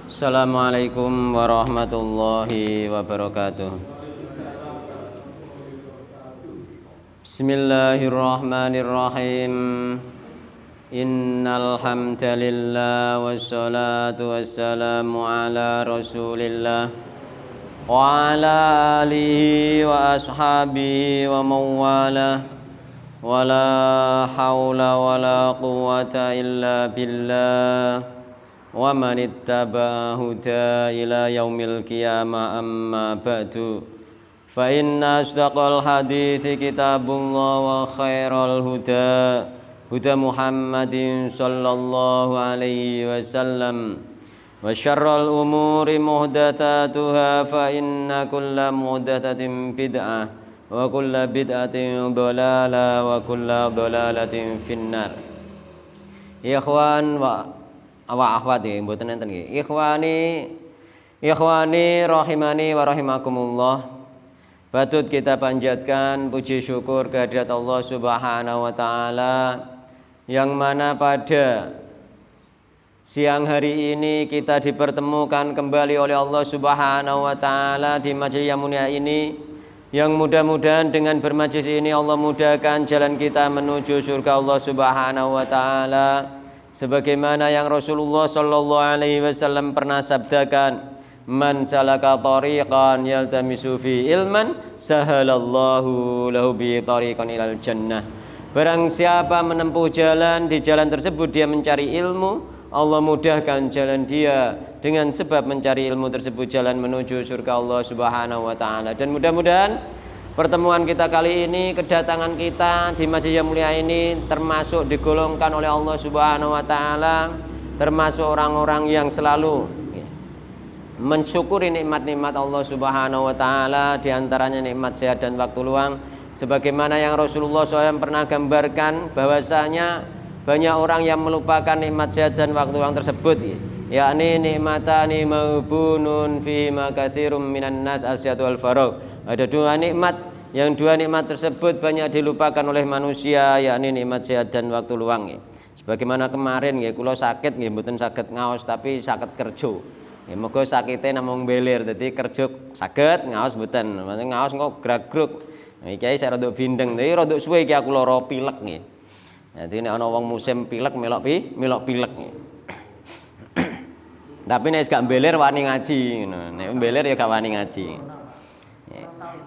Assalamualaikum warahmatullahi wabarakatuh. Bismillahirrahmanirrahim. Innal hamdalillah wassalatu wassalamu ala Rasulillah wa ala alihi wa ashabihi wa mawalah. Wala haula wala quwwata illa billah. Wa man ittaba'a huda ila yaumil qiyamah amma ba'du. Fa inna asdaqal hadithi kitabullah wa khairal huda huda Muhammadin sallallahu alaihi wasallam. Wa syarral umuri muhdatsatuha fa inna kulla muhdatsatin bid'ah wa kulla bid'atin dhalalah wa kulla dhalalatin finnar. Ikhwan wa akhwat nggih, mboten enten nggih. Ikhwani rahimani wa rahimakumullah. Patut kita panjatkan puji syukur kehadirat Allah Subhanahu wa taala yang mana pada siang hari ini kita dipertemukan kembali oleh Allah Subhanahu wa taala di majelis yang mulia ini, yang mudah-mudahan dengan bermajelis ini Allah mudahkan jalan kita menuju surga Allah Subhanahu wa taala. Sebagaimana yang Rasulullah sallallahu alaihi wasallam pernah sabdakan, man salaka tariqan yaltamisu fi ilman sahalallahu lahu bi tariqan ilal jannah. Barang siapa menempuh jalan, di jalan tersebut dia mencari ilmu, Allah mudahkan jalan dia dengan sebab mencari ilmu tersebut jalan menuju surga Allah Subhanahu wa taala. Dan mudah-mudahan pertemuan kita kali ini, kedatangan kita di majelis yang mulia ini termasuk digolongkan oleh Allah Subhanahu wa taala, termasuk orang-orang yang selalu mensyukuri nikmat-nikmat Allah Subhanahu wa taala, di antaranya nikmat sehat dan waktu luang. Sebagaimana yang Rasulullah SAW pernah gambarkan bahwasanya banyak orang yang melupakan nikmat sehat dan waktu luang tersebut, yakni nikmatani maubunun fi ma katsirum minan nas asyadu al faragh. Ada dua nikmat, yang dua nikmat tersebut banyak dilupakan oleh manusia, yakni nikmat sehat dan waktu luang. Sebagaimana kemarin nggih kula sakit nggih mboten saged ngaos tapi saged kerja. Nggih muga sakite namung belir, dadi kerja saged ngaos mboten. Ngaos kok gragruk. Iki saya rada bindeng, tapi rada suwe iki aku lara pilek nggih. Dadi nek ana wong musim pilek melok pilek nggih. Tapi nek gak belir wani ngaji ngono. Nek belir ya gak wani ngaji.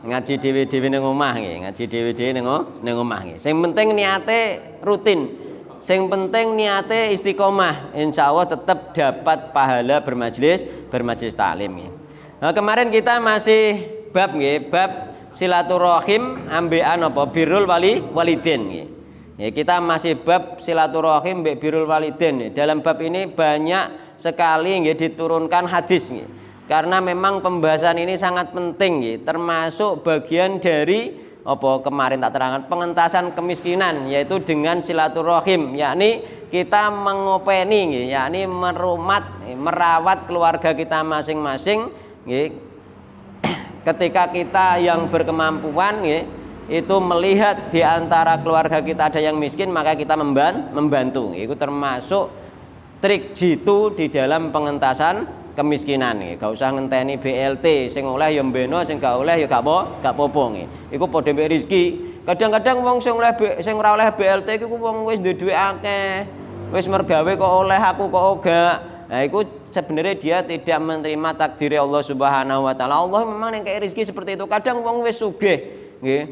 Ngaji dhewe-dhewe ning omah nggih, ngaji dhewe-dhewe ning omah nggih. Sing penting niate rutin. Sing penting niate istiqomah. Insyaallah tetap dapat pahala bermajelis taklim nggih. Nah, kemarin kita masih bab nggih, bab silaturahim ambekan apa birrul walidin nggih. Ya, kita masih bab silaturahim mbek birrul walidin. Dalam bab ini banyak sekali nggih diturunkan hadis nggih. Karena memang pembahasan ini sangat penting ya, termasuk bagian dari apa kemarin tak terangkan pengentasan kemiskinan, yaitu dengan silaturahim, yakni kita mengopeni ya, yakni merawat keluarga kita masing-masing ya. Ketika kita yang berkemampuan ya, itu melihat di antara keluarga kita ada yang miskin, maka kita membantu. Itu termasuk trik jitu di dalam pengentasan kemiskinan nggih. Gak usah ngenteni BLT, sing oleh ya mbeno, sing gak oleh ya gak apa-apa nggih. Iku padha mbek rezeki. Kadang-kadang wong sing ora oleh BLT iku wong wis duwe dhuwit akeh, wis mergawe kok oleh, aku kok ora. Nah, iku sebenarnya dia tidak menerima takdir Allah Subhanahu wa taala. Allah memang nek rezeki seperti itu. Kadang wong wis sugih nggih.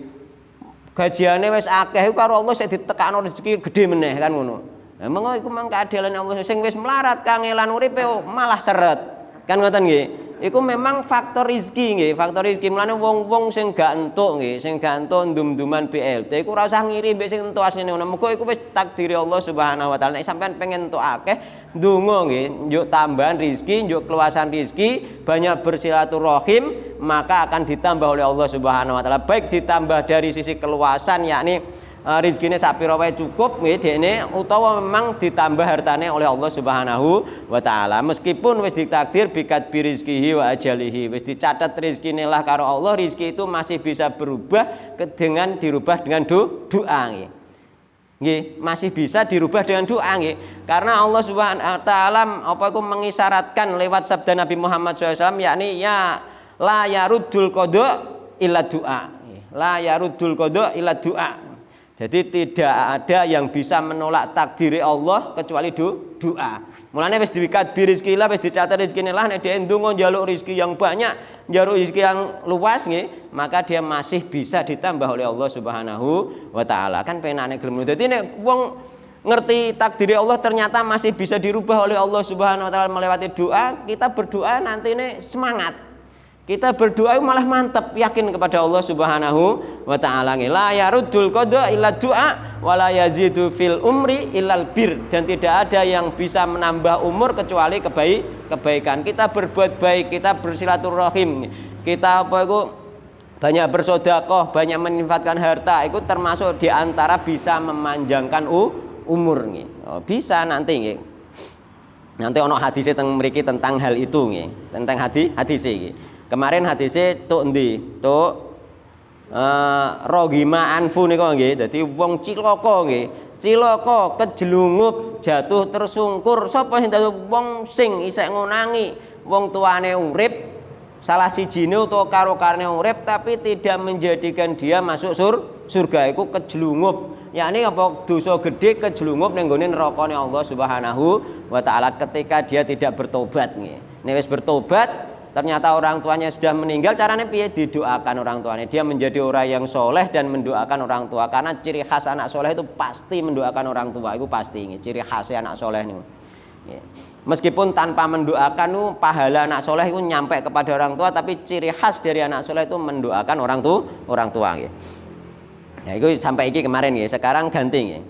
Gajiane wis akeh iku karo Allah sik ditekakno rezeki gede meneh kan ngono. Memang iku mang keadilan Allah, sing wis melarat kangelan uripe malah seret. Kan ngoten nggih. Iku memang faktor rezeki nggih, faktor rezeki. Mulane wong-wong sing gak entuk nggih, sing gak entuk ndum-nduman BLT iku ora usah ngiri mbek sing entuk asline ngono. Muga iku wis takdiri Allah Subhanahu wa taala. Nek sampean pengen entuk akeh, ndonga nggih, njuk tambahan rezeki, njuk keluasan rezeki, banyak bersilaturahim, maka akan ditambah oleh Allah Subhanahu wa taala. Baik ditambah dari sisi keluasan, yakni rezekine sapira wae cukup nggih dekne, utawa memang ditambah hartane oleh Allah Subhanahu wa taala. Meskipun wis ditakdir bikat bi rizqihi wa ajalihi, wis dicatat rezekine lah karo Allah, rezeki itu masih bisa berubah dengan dirubah dengan doa nggih. nggih, masih bisa dirubah dengan doa nggih. Karena Allah Subhanahu wa taala mengisyaratkan lewat sabda Nabi Muhammad SAW, yakni ya la yaruddul qada illa doa. La yaruddul qada illa doa. Jadi tidak ada yang bisa menolak takdir Allah kecuali doa. Mulane wis diwikat rezeki lah, wis dicatat rezekine lah, nek dia ndonga njaluk rezeki yang banyak, njaluk rezeki yang luas nggih, maka dia masih bisa ditambah oleh Allah Subhanahu wa taala. Kan penane gelem. Dadi nek wong ngerti takdir Allah ternyata masih bisa dirubah oleh Allah Subhanahu wa taala melewati doa, kita berdoa nanti ini semangat. Kita berdoa malah mantap, yakin kepada Allah Subhanahu wa taala. La yaruddul qada illa doa wa la yazidu fil umri illal bir, dan tidak ada yang bisa menambah umur kecuali kebaikan. Kita berbuat baik, kita bersilaturahim, kita banyak bersedekah, banyak menyinfatkan harta, itu termasuk di antara bisa memanjangkan umur nggih. Oh, bisa nanti nggih. Nanti ono hadis mriki tentang hal itu nggih, tentang hadis nggih. Kemarin hadisnya tuk endi? Tuk rogima anfu niku nggih. Dadi wong cilaka nggih. Cilaka kejelungup, jatuh tersungkur. Sapa sing dadi wong sing isih ngonangi wong tuane urip, salah sijine utawa karo-karone urip tapi tidak menjadikan dia masuk surga, iku kejelungup. Yakni apa dosa gede kejelungup ning gone nerakane Allah Subhanahu wa taala ketika dia tidak bertobat nggih. Nek wis bertobat ternyata orang tuanya sudah meninggal, caranya piye? Didoakan orang tuanya, dia menjadi orang yang soleh dan mendoakan orang tua. Karena ciri khas anak soleh itu pasti mendoakan orang tua, itu pasti ini ciri khas anak soleh nih. Meskipun tanpa mendoakan pahala anak soleh itu nyampe kepada orang tua, tapi ciri khas dari anak soleh itu mendoakan orang tua. Ya itu sampai iki kemarin ya. Sekarang ganti ya.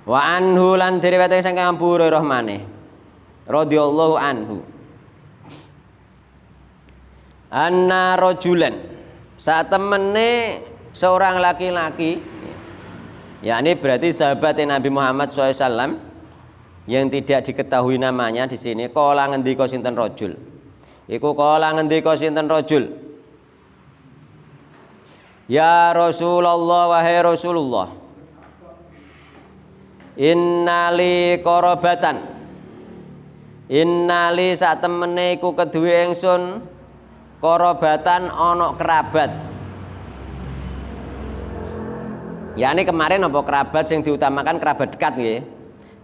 Wa anhu lan diriwayatake saking Abu Hurairah maneh radhiyallahu anhu anna rajulan, saat temene seorang laki-laki, yakni berarti sahabat Nabi Muhammad SAW yang tidak diketahui namanya di sini, kala ngendika sinten rajul, iku kala ngendika sinten rajul, ya Rasulullah, wahai Rasulullah, innali qarabatan, innali sak temene iku keduwe ingsun qarabatan ana kerabat. yakni kemarin apa kerabat yang diutamakan kerabat dekat nggih,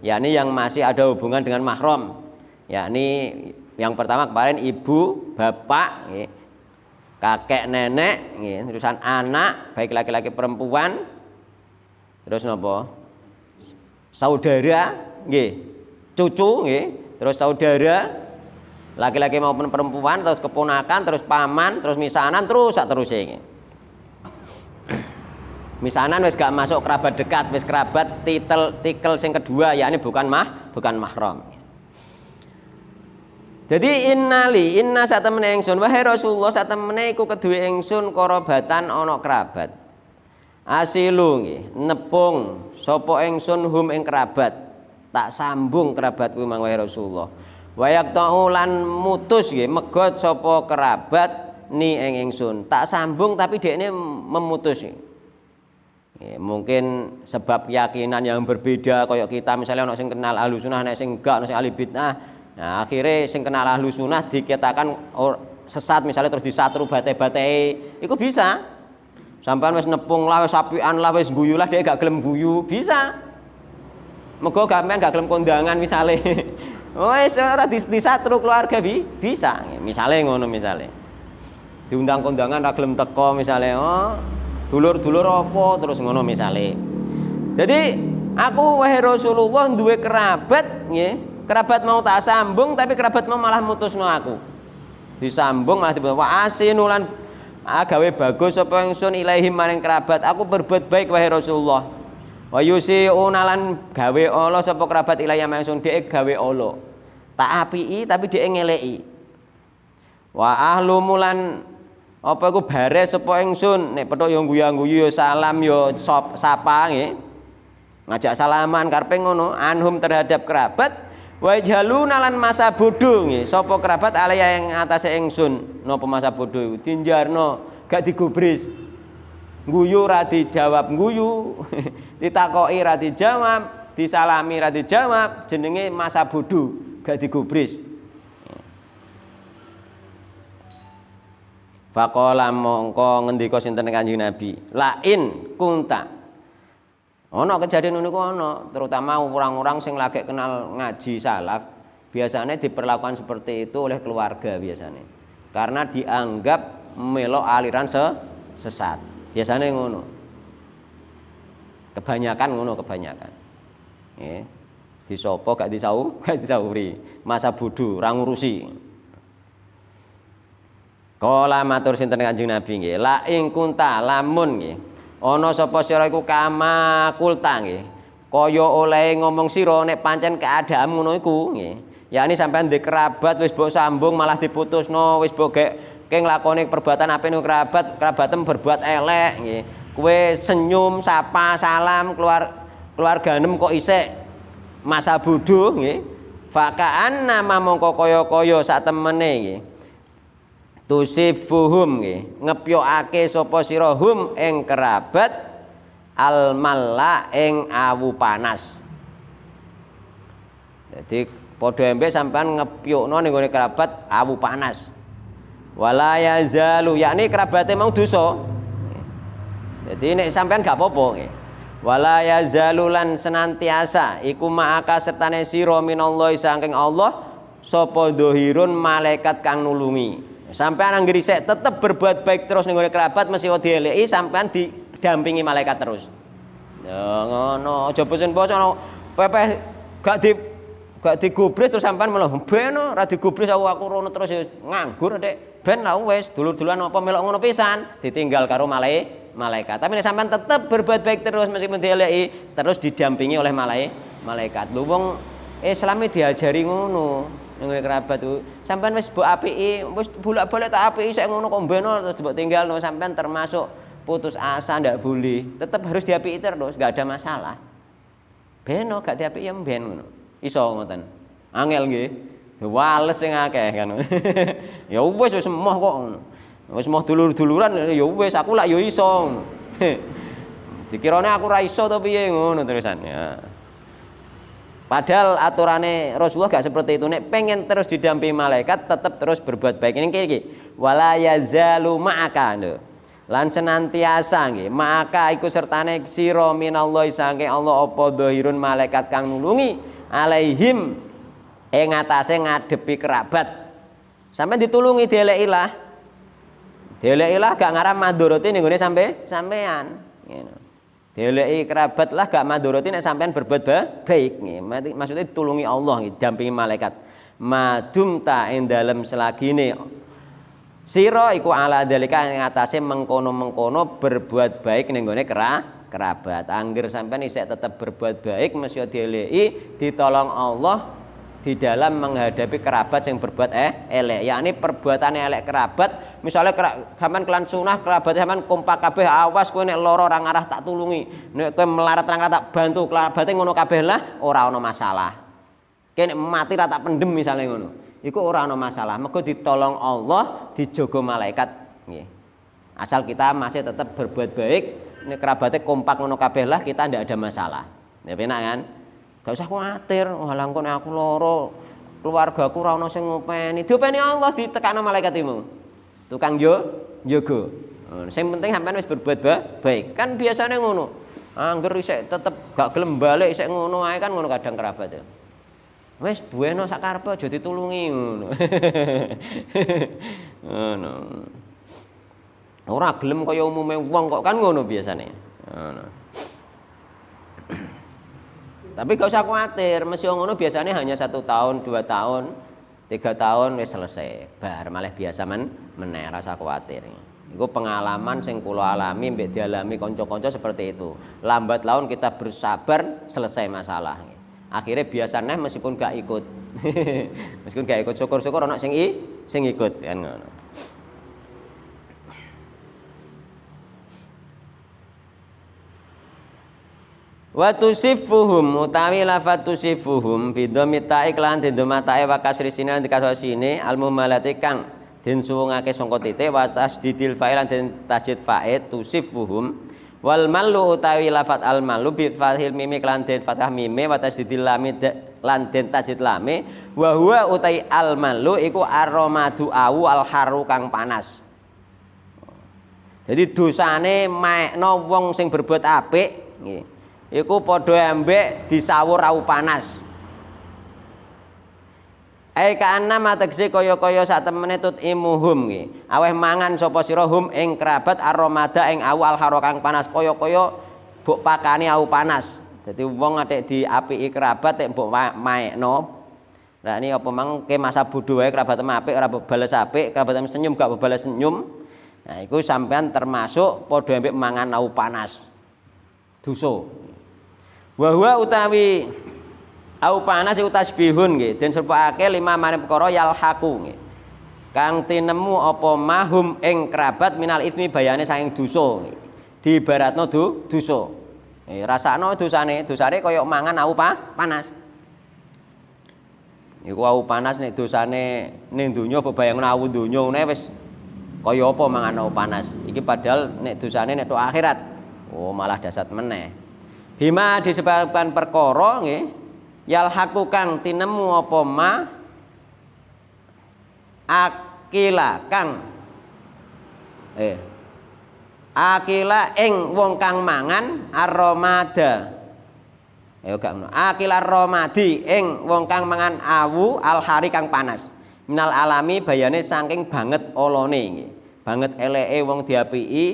yakni yang masih ada hubungan dengan mahram, yakni yang pertama kemarin ibu, bapak nggih, kakek, nenek nggih, terusan anak baik laki-laki perempuan, terus napa saudara nggih, cucu nggih, terus saudara laki-laki maupun perempuan, terus keponakan, terus paman, terus misanan, terus sak terusé. Misanan wis gak masuk kerabat dekat, wis kerabat tikel sing kedua, yakni bukan mahram. Jadi inna satemene ingsun wahai Rasulullah satemene iku kedue ingsun korobatan ana kerabat. Asilu nggih, nepung sapa ingsun hum ing kerabat, tak sambung kerabatku mang wahai Rasulullah. Wayak ta'ulan mutus nggih, megot sapa kerabat ni ing ingsun, tak sambung tapi dekne memutus. Mungkin sebab keyakinan yang berbeda, kayak kita misalnya ono sing kenal ahlu sunnah, nek sing enggak ono sing ahli bid'ah. Nah, akhirnya sing kenal ahlu sunnah dikatakan sesat misalnya terus disatru bate-batei, itu bisa. Sampean wis nepung lah, wis sapian lah, wis guyu lah, dia gak gelem guyu, bisa. Mergo sampean gak gelem kondangan misalnya. Wis ora disatru keluarga bisa. Misalnya ngono misalnya. Diundang kondangan ra gelem teko misalnya, dulur-dulur apa terus ngono misale. Jadi aku wahai Rasulullah duwe kerabat nggih, kerabat mau tak sambung tapi kerabat mau malah mutusno aku. Disambung malah dibawa wa asinulan gawe bagus sapa ingsun ilaihim maring kerabat, aku berbuat baik wahai Rasulullah. Wa yusiuna lan gawe ala sapa kerabat ilayya maring ingsun, dhek gawe ala. Tak apiki tapi dhek ngeleki. Wa ahlu mulan apa iku bare sapa ingsun, nek petuk yo guyu-guyu yo salam yo sapa nggih. Ngajak salaman karepe ngono anhum terhadap kerabat, wa jaluna lan masa bodho nggih. Sapa kerabat alaya ing atase ingsun, napa masa bodho iku dinjarno, gak digubris. Guyu ra dijawab guyu, ditakoki ra dijawab, disalami ra dijawab, jenenge masa bodoh, gak digubris. Faqala mongko ngendika sinten Kanjeng Nabi, lain kunta. Ana kejadian niku ana, terutama orang-orang sing lagi kenal ngaji salaf, biasanya diperlakukan seperti itu oleh keluarga biasanya. Karena dianggap melok aliran sesat. Biasanya ngono. Kebanyakan ngono kebanyakan. Nggih. Disopo gak disauri. Masa bodoh ra ngurusi. Kala matur sinten Kanjeng Nabi nggih, la ing kunta lamun nggih. Ana sapa sira iku kama kulta nggih. Kaya oleh ngomong sira nek pancen keadaan ngono iku nggih. yakni sampean ndek kerabat wis mbok sambung malah diputusno, wis mbok gek nglakoni perbuatan apik niku kerabatem berbuat elek nggih. Kowe senyum, sapa, salam keluarganem kok isik masa bodoh nggih. Fakaan nama mongko kaya-kaya sak temene nggih. Tusifuhum nggih, ngepyokake sapa sira hum ing kerabat almalla ing awu panas. Jadi padha embek sampean ngepyukno ning gone kerabat awu panas. Wala yazalu, yakni kerabate mau dosa. Jadi nek sampean gak apa-apa nggih. Wala yazalu lan senantiasa iku ma'aka sertane sira minallahi saking Allah sapa dhahirun malaikat kang nulungi. Sampean anggere isik tetep berbuat baik terus ning gone kerabat mesti dieleki sampean didampingi malaikat terus. Ya ngono, aja bosen-bosen pepeh gak digubris terus sampean malah beno ra digubris aku rono terus ya nganggur Dek. Ben lah wis dulur-duluran apa melok ngono pisan ditinggal karo malaikat. Tapi nek sampean tetep berbuat baik terus meskipun dieleki terus didampingi oleh malaikat. Lho wong Islame diajari ngono ning kerabat ku. Sampean wis mbok apiki, wis bolak-balik tak apiki sik ngono kok beno terus mbok tinggalno sampean termasuk putus asa ndak boleh. Tetep harus diapiki terus, enggak ada masalah. Beno gak diapiki ya ben ngono. Iso ngoten. Angel nggih. Wales sing akeh kan. Ya wis emoh kok. Wis emoh dulur-duluran ya wis aku lak ya iso. Dikirane aku ra iso to piye ngono terusan ya. Padahal aturane Rasulullah gak seperti itu. Nek pengen terus didampingi malaikat tetap terus berbuat baik. Ini iki. Wala yazalu ma'aka lho. Lan senantiasa nggih, ma'aka iku sertane sira minallahi saking Allah apa dhahirun malaikat kang nulungi alaihim ing atase ngadepi kerabat. Sampai ditulungi dielekilah. Dielekilah gak ngarep mandoroti ning gone sampean. Ngono. Dieleki kerabat lah gak mandoroti nek sampean berbuat baik nggih. Maksudnya ditulungi Allah nggih, dampingi malaikat. Madumta ing dalem selagine sira iku ala dalika ing atase mengkono-mengkono berbuat baik ning gone kerabat. Angger sampean isih tetep berbuat baik mesti dieleki, ditolong Allah di dalam menghadapi kerabat yang berbuat elek, yakni perbuatan elek kerabat. Misalnya sampean kelan sunah kerabat sampean kompak kabeh, awas kowe nek lara ora ngarah tak tulungi, nek kowe melarat ora tak bantu, kerabate ngono kabeh lah ora ana masalah. Kene mati ra tak pendem misalnya ngono, iku ora ana masalah, mergo ditolong Allah, dijogo malaikat nggih. Asal kita masih tetap berbuat baik, nek kerabate kompak ngono kabeh lah kita ndak ada masalah. Ya penak kan? Gak usah khawatir, walah engko nek aku loro, keluargaku ora ono sing ngopeni. Diopeni Allah ditekakno malaikatimu. Tukang njogo. Sing penting sampean wis berbuat baik. Kan biasanya ngono. Angger isik tetep gak gelem balik isik ngono ae kan ngono kadang kerabat ya. Wis bueno sak karepe aja ditulungi ngono. Ngono. Ora gelem kaya umume wong kok kan ngono biasane. Ngono. Tapi gak usah khawatir, mesti ngono biasanya hanya 1 tahun, 2 tahun, 3 tahun wis selesai. Bar malah biasa meneh rasa khawatir. Iku pengalaman sing kula alami mbek dialami kanca-kanca seperti itu. Lambat laun kita bersabar selesai masalah. Akhirnya biasanya meskipun gak ikut. Meskipun gak ikut syukur-syukur ana sing ikut kan ngono. Wa tusifuhum utawi lafat tusifuhum bidhammi ta'i lan didhamma ta'i wa kasri sine lan dikasih sine al mumalati kang den suwungake sangka titik wa tasdidil fa'ilan den tasdid fa'id tusifuhum wal malu utawi lafat al malu bi fathil mim lan den fathah mim wa tasdidil lam lan den tasdid lame wa huwa utai al malu iku aromadu awu al haru kang panas. Jadi dosane maekno wong sing berbuat apik nggih iku padha ambek disawur awu panas. Kana mategese kaya-kaya sak temene tut imuhum nggih. Aweh mangan sapa sira hum ing kerabat aromada ing awu alharo kang panas kaya-kaya mbok pakani awu panas. Dadi wong atik diapiki kerabat nek mbok maekno. Lah ini apa mangke masa bodho wae kerabat apik ora bales apik, kerabat senyum gak bales senyum. Nah iku sampean termasuk padha ambek mangan awu panas. Dosa. Wa huwa utawi au panas iku tasbihun nggih den serpakake lima maring perkara yalhaqu nggih kang tinemu apa mahum ing kerabat minal itsmi bayane saking dosa nggih diibaratno dosa rasakno dosane kaya mangan au panas iku au panas nek dosane ning donya bebayangno au donya ngene wis kaya apa mangan au panas iki padahal nek dosane nek tok akhirat oh malah dasar meneh bima disebabkan perkara nggih yalhaqu kang tinemu apa ma akila kang akila ing wong kang mangan aromada gak ngono akila romadi ing wong kang mangan awu alhari kang panas minal alami bayane saking banget olone nggih banget eleke wong diapiki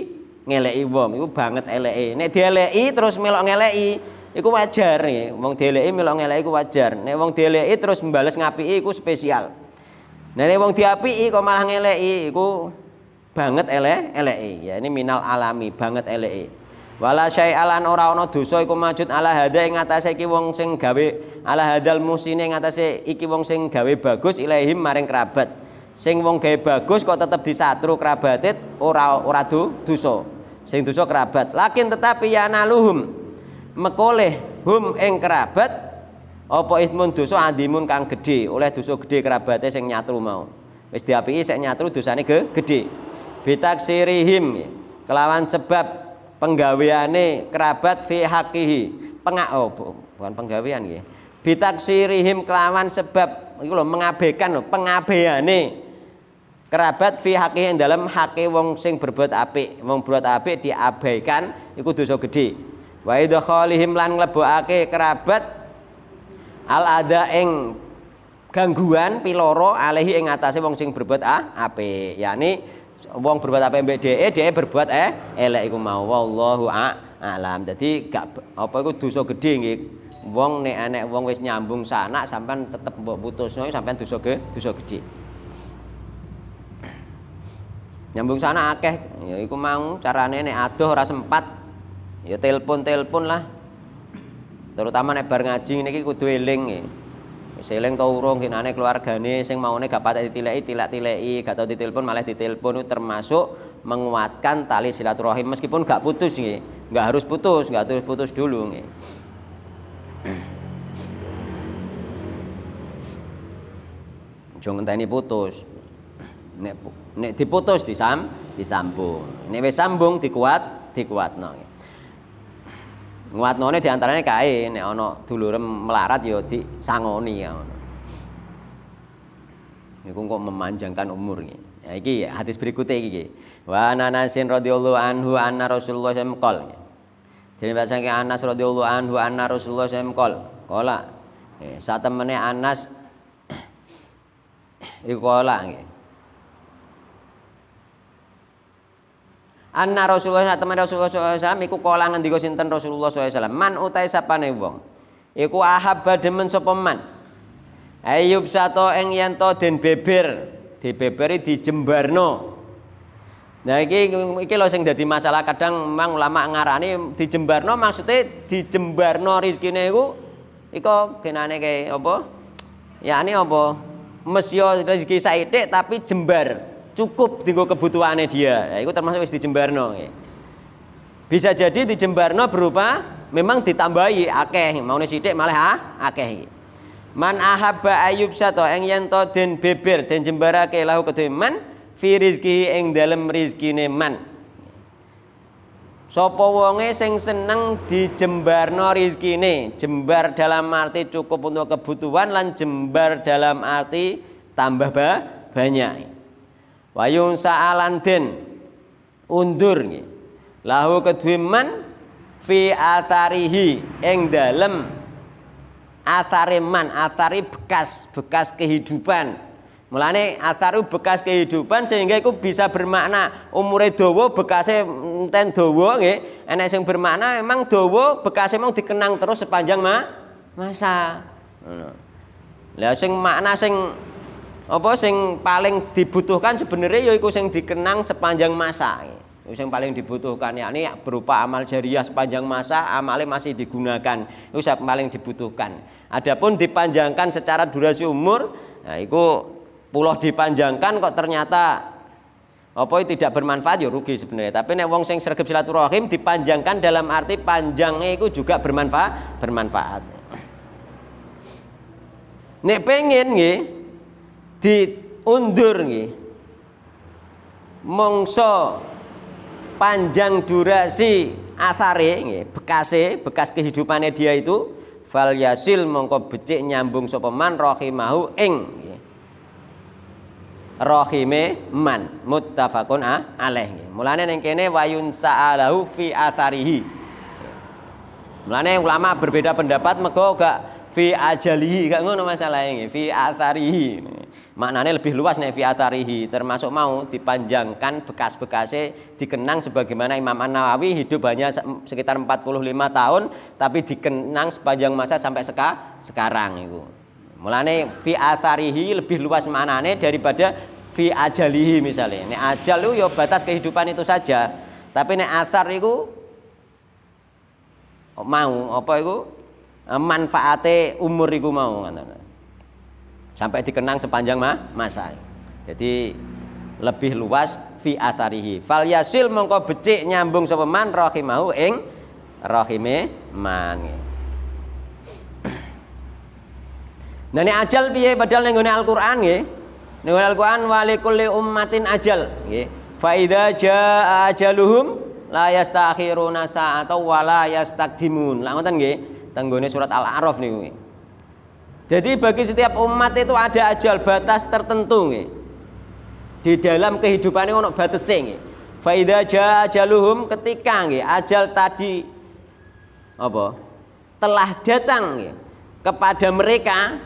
ngeleki wong iku banget eleke nek dieleki terus melok ngeleki iku wajar nih, wong dieleki melok ngeleki iku wajar. Nek wong dieleki terus mbales ngapiki iku spesial. Nek wong diapiki kok malah ngeleki iku banget eleki. Ya ini minal alami banget eleki. Wala syai'alan ora ana dosa iku majud ala hada ing atase iki wong sing gawe ala hadal musine ing atase iki wong sing gawe bagus ilaihim maring kerabat. Sing wong gawe bagus kok tetep disatru kerabate ora dosa. Sing dosa kerabat. Lakin tetapi yanaluhum mekoleh hum ing kerabat apa ismun dosa adimun kang gedhe oleh dosa gedhe kerabate sing nyatru mau wis diapiki sik nyatru dosane gedhe bitaksirihim kelawan sebab penggaweane kerabat fi haqihi bukan penggawean nggih bitaksirihim kelawan sebab iku lho mengabaikan lho pengabeane kerabat fi haqihi dalam hake wong sing berbuat apik wong berbuat apik diabaikan iku dosa gedhe wa idkhalihim lan nglebokake kerabat al ada ing gangguan piloro alehi ing atase wong sing berbuat apik yakni wong berbuat apik mbek dhek berbuat elek iku mau wallahu a'lam dadi gak apa iku dosa gedhe nggih wong nek enek wong wis nyambung sanak sampean tetep mbok putusno sampean dosa gedhe nyambung sanak akeh ya iku mau carane nek adoh ora sempat ya telepon lah terutama nek bar ngaji niki kudu eling nggih wis eling ta urung kinane keluargane sing maune gak patek ditileki gak tau ditelepon malah ditelepon itu termasuk menguatkan tali silaturahim meskipun gak putus nggih gak harus putus dulu nggih aja ngenteni putus nek diputus disambung nek wis sambung dikuatno nggih nguatnone diantaranya kae nek ana dulure melarat ya disangoni ya ngono. Niku kok memanjangkan umur iki. Ya iki hadis berikutnya iki. Wa Anasin radhiyallahu anhu anna Rasulullah sallallahu alaihi wasallam. Jadi bahasane Anas radhiyallahu anhu anna Rasulullah sallallahu alaihi wasallam. Qala saat temene Anas iku qala nggih. Anna Rasulullah teman Rasulullah SAW iku kala ngendika sinten Rasulullah SAW man utai sapane wong iku ahabba demen sapa man ayub sato ing yen to den beber dibeberi dijembarno nah iki lho sing dadi masalah kadang memang ulama ngarani dijembarno maksudnya dijembarno rezekine iku genane kae apa yakni apa mesya rezeki saithik tapi jembar cukup dienggo kebutuhane dia. Ya, itu termasuk wis dijembarno. Bisa jadi dijembarno berupa memang ditambahi akeh, maune sithik malah akeh. Man ahabba ayub sato ing yen to den beber den jembarake lahu kedhe man fi rizki ing dalem rizkine man. Sapa wonge sing seneng dijembarno rizkine, jembar dalam arti cukup untuk kebutuhan lan jembar dalam arti tambah banyak. Wayun sa'alan den undur nggih. Lahu kedue man fi atharihi ing dalem athare man, athari bekas kehidupan. Mulane atharu bekas kehidupan sehingga itu bisa bermakna umure dawa bekase enten dawa nggih. Enek sing bermakna memang dawa bekase memang dikenang terus sepanjang masa. Ngono. Lah sing makna sing apa sing paling dibutuhkan sebenarnya yaiku sing dikenang sepanjang masa. Itu yang paling dibutuhkan yakni berupa amal jariah sepanjang masa, amalnya masih digunakan. Itu yang paling dibutuhkan. Adapun dipanjangkan secara durasi umur, nah itu puluh dipanjangkan kok ternyata apa tidak bermanfaat ya rugi sebenarnya. Tapi nek wong sing sregep silaturahim dipanjangkan dalam arti panjangnya itu juga bermanfaat. Nek pengen nggih diundur nggih. Mongso panjang durasi athare nggih, bekas kehidupannya dia itu fal yasil mongko becik nyambung sapa man rahimahu ing rahime man muttafaqun alaih. Mulane ning kene wayun sa'alahu fi atharihi. Mulane ulama berbeda pendapat mergo gak fi ajalihi, gak ngono masalahe nggih, fi atharihi. Maknane lebih luas nek fi atharihi, termasuk mau dipanjangkan bekas-bekase dikenang sebagaimana Imam An-Nawawi hidup hanya sekitar 45 tahun tapi dikenang sepanjang masa sampai sekarang itu. Mulane fi atharihi lebih luas maknane daripada fi ajalihi misalnya. Nek ajal itu ya batas kehidupan itu saja. Tapi nek athar itu mau apa itu manfaate umur itu mau sampai dikenang sepanjang masa. Jadi lebih luas fi atharihi. Fal yasil mongko becik nyambung sapa man rahimahu ing rahime man. Nah ini ajal piye padahal ning Al-Qur'an nggih. Ning Al-Qur'an wa likulli ummatin ajal nggih. Fa idza jaa ajaluhum la yastakhiruna sa'atan wa la yastaqdimun. Lah ngoten nggih tenggone surat Al-A'raf niku. Jadi bagi setiap umat itu ada ajal batas tertentu nggih. Di dalam kehidupan ini ono batese nggih. Fa idza jaa ajaluhum ketika nggih ajal tadi apa? Telah datang nggih kepada mereka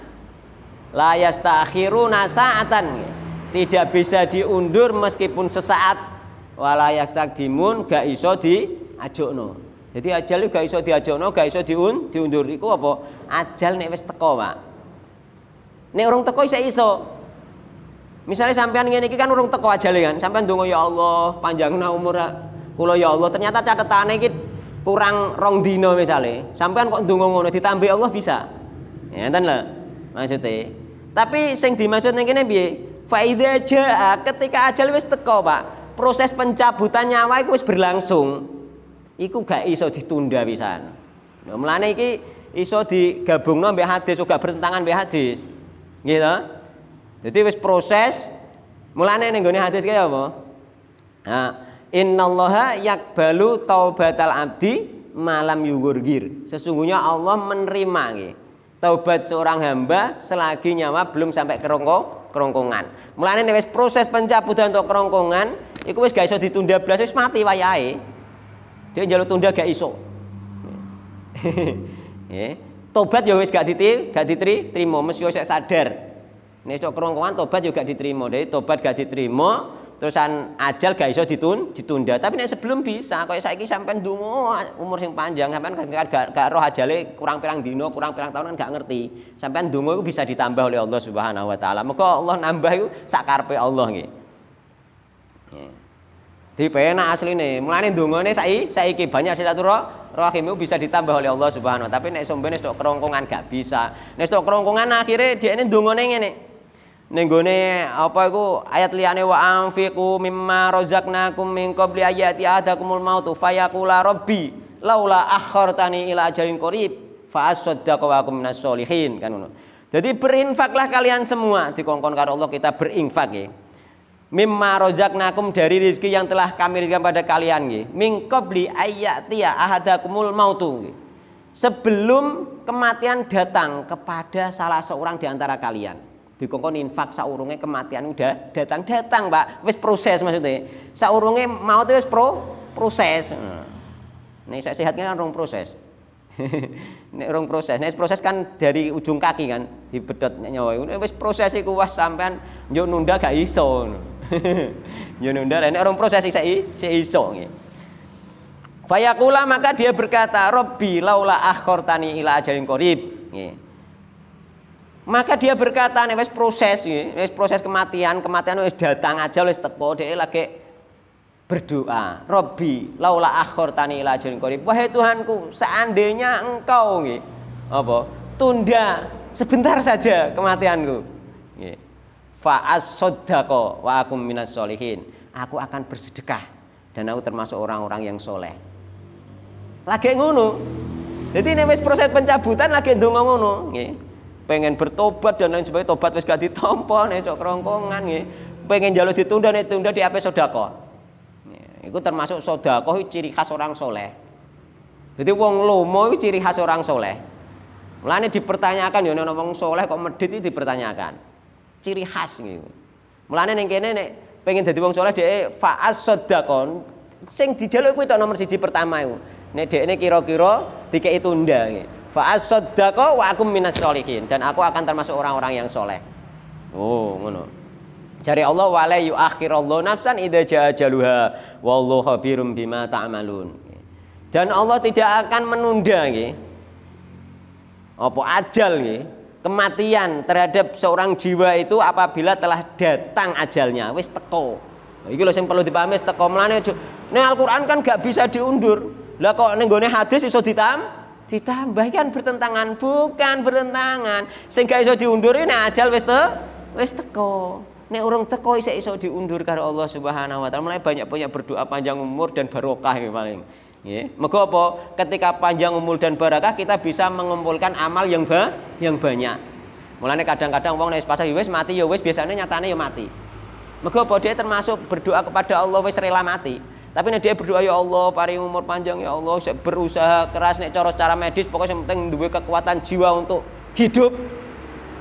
la yastakhiruna sa'atan nggih. Tidak bisa diundur meskipun sesaat wala yastaqdimun gak iso diajokno. Jadi ajal gak iso diajokno, gak iso diundur. Iku apa? Ajal nek wis teko, Pak. Nek urung teko iso. Misalnya sampean ngene iki kan urung teko ajale kan. Sampean ndonga ya Allah, panjangna umur kula ya Allah. Ternyata catetane iki kurang 2 dina misale. Sampean kok ndonga ngono ditambah Allah bisa. Ya enten lho maksudnya. Tapi sing dimaksud ning kene piye? Fa idza jaa ketika ajal wis teko, Pak. Proses pencabutan nyawa iku wis berlangsung. Iku gak iso ditunda pisan. Lha mulane iki iso digabungno mbek hadis uga bertentangan mbek hadis. Nggih to? Jadi wis proses mulane ning gone hadis kaya apa? Nah, innallaha yaqbalu taubatal abdi malam yugurgir. Sesungguhnya Allah menerima nggih taubat seorang hamba selagi nyawa belum sampai kerongkongan. Mulane nek wis proses pencabutan untuk kerongkongan iku wis gak iso ditunda blas wis mati wayahe. Dia njaluk tunda gak iso. Tobat ya wis gak diterima, mesti wis sadar. Nek sok kerongkongan tobat juga diterima. Jadi tobat gak diterima, terusan ajal gak iso ditunda. Tapi nek sebelum bisa, kaya saiki sampean ndonga umur sing panjang, sampean gak roh ajale kurang pirang dina, kurang pirang tahun kan gak ngerti. Sampean ndonga iku bisa ditambah oleh Allah Subhanahu wa taala. Muga Allah nambah iku sak karepe Allah nggih. Dipenak asline. Mulane ndongane saiki banyak silaturahim bisa ditambah oleh Allah Subhanahu wa taala. Tapi nek sombene stok kerongkongan gak bisa. Nek stok kerongkongan akhire dhekne ndongane ngene. Ning gone apa iku ayat liyane wa anfiqu mimma razaqnakum min qabli ayati ahadakumul mautu fayaqula rabbi laula akhartani ila ajalin qarib fa asaddaqu wa akum minas solihin kan ngono. Jadi berinfaklah kalian semua dikongkon karo Allah kita berinfak nggih. mimma rozaqnakum dari rezeki yang telah kami rizkikan pada kalian nggih. Min qabli ayyatia ahadakumul mautu nggih. Sebelum kematian datang kepada salah seorang di antara kalian. Dikongkon infak saurunge kematian udah datang, Pak. Wis proses maksudnya. Saurunge maut wis proses. Nek saya sehat kan rong proses. Nek rong proses. Nek proses kan dari ujung kaki kan dibedot nyawa. Wis proses iku wis sampean yo nunda gak iso. Yo nunda nek rong proses sik iso nggih. Fayaqula maka dia berkata, Rabbi laula akhortani ila ajalin qarib. Nggih. Maka dia berkata nek wis proses nggih, wis proses kematian wis datang ajal wis teko dhek lagi berdoa, Rabbi laula akhortani ila ajalin qarib. Wahai Tuhanku, seandainya engkau nggih apa? Tunda sebentar saja kematianku. Nggih. Fa as-saddaqa wa akum minas sholihin. Aku akan bersedekah dan aku termasuk orang-orang yang soleh. Lagi ngono. Jadi nek wis proses pencabutan lagi ndonga ngono, nggih. Pengen bertobat dan lain sebagainya, tobat wis gak ditampa nek cok kerongkongan nggih. Pengen njaluk ditunda nek tunda di ape sedekah. Iku termasuk sedekah ciri khas orang soleh. Jadi wong lomo itu ciri khas orang soleh. Mulane dipertanyakan ya nek wong soleh kok medhit iki dipertanyakan. Ciri khas gitu. Mulane ning kene nek pengen dadi wong soleh dhek fa'as sedekah sing dijaluk kuwi tok nomor 1 pertama iku. Nek dekne kira-kira dikei tunda nggih. Fa as-saddaqa wa akum minas sholihin dan aku akan termasuk orang-orang yang soleh. Oh, ngono. Jari Allah wa la yuakhirallahu nafsan idza jaa ajaluha wallahu khabirum bima ta'malun. Dan Allah tidak akan menunda nggih. Apa ajal nggih, kematian terhadap seorang jiwa itu apabila telah datang ajalnya, wis teko. Iki lho sing perlu dipahami teko mlane ning Al-Qur'an kan gak bisa diundur. Lah kok ning gone hadis iso ditambah kan bertentangan, bukan bertentangan. Sing gak iso diundur nek ajal wis teko. Nek urung teko iso diundur karo Allah Subhanahu wa taala. Mulai banyak-banyak berdoa panjang umur dan barokah iki paling. Nggih. Mergo apa? Ketika panjang umur dan barokah kita bisa mengumpulkan amal yang banyak. Mulane kadang-kadang wong nek pas wis mati ya wis biasane nyatane ya mati. Mergo apa? Dia termasuk berdoa kepada Allah wis rela mati. Tapi nek dia berdoa ya Allah paring umur panjang ya Allah, berusaha keras nek cara medis pokoknya yang penting duwe kekuatan jiwa untuk hidup,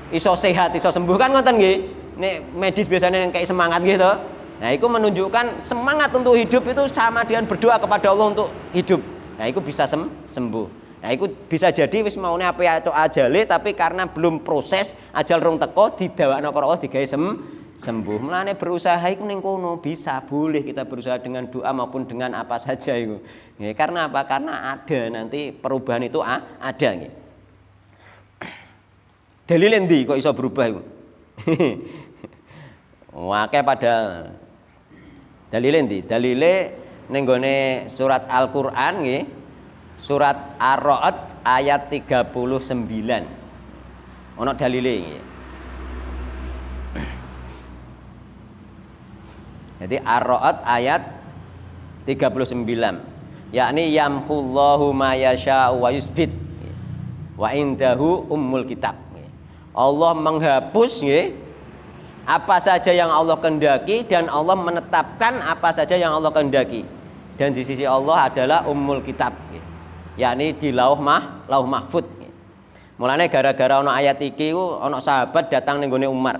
iso sehat, iso sembuh kan ngoten nggih. Nek medis biasanya yang kayak semangat gitu. Nah, itu menunjukkan semangat untuk hidup itu sama dengan berdoa kepada Allah untuk hidup. Nah, itu bisa sembuh. Nah, itu bisa jadi wis maune apa atau ajale tapi karena belum proses ajal rong teko didawakno karo Allah digawe sembuh. Mulane berusaha iku ning kono bisa, boleh kita berusaha dengan doa maupun dengan apa saja itu. Nggih, karena apa? Karena ada nanti perubahan itu ada nggih. Dalil endi kok iso berubah iku? Akeh padahal. Dalil endi? Dalile ning gone surat Al-Qur'an nggih. Surat Ar-Ra'd ayat 39. Ono dalile nggih. Jadi Ar-Ra'd ayat 39. Yakni yamhullahu ma yasha'u wa yusbit. Wa indahu ummul kitab. Allah menghapus nggih apa saja yang Allah kehendaki dan Allah menetapkan apa saja yang Allah kehendaki. Dan di sisi Allah adalah ummul kitab. Yakni di lauh mahfud. Mulane gara-gara ana ayat iki ana sahabat datang ning gone Umar.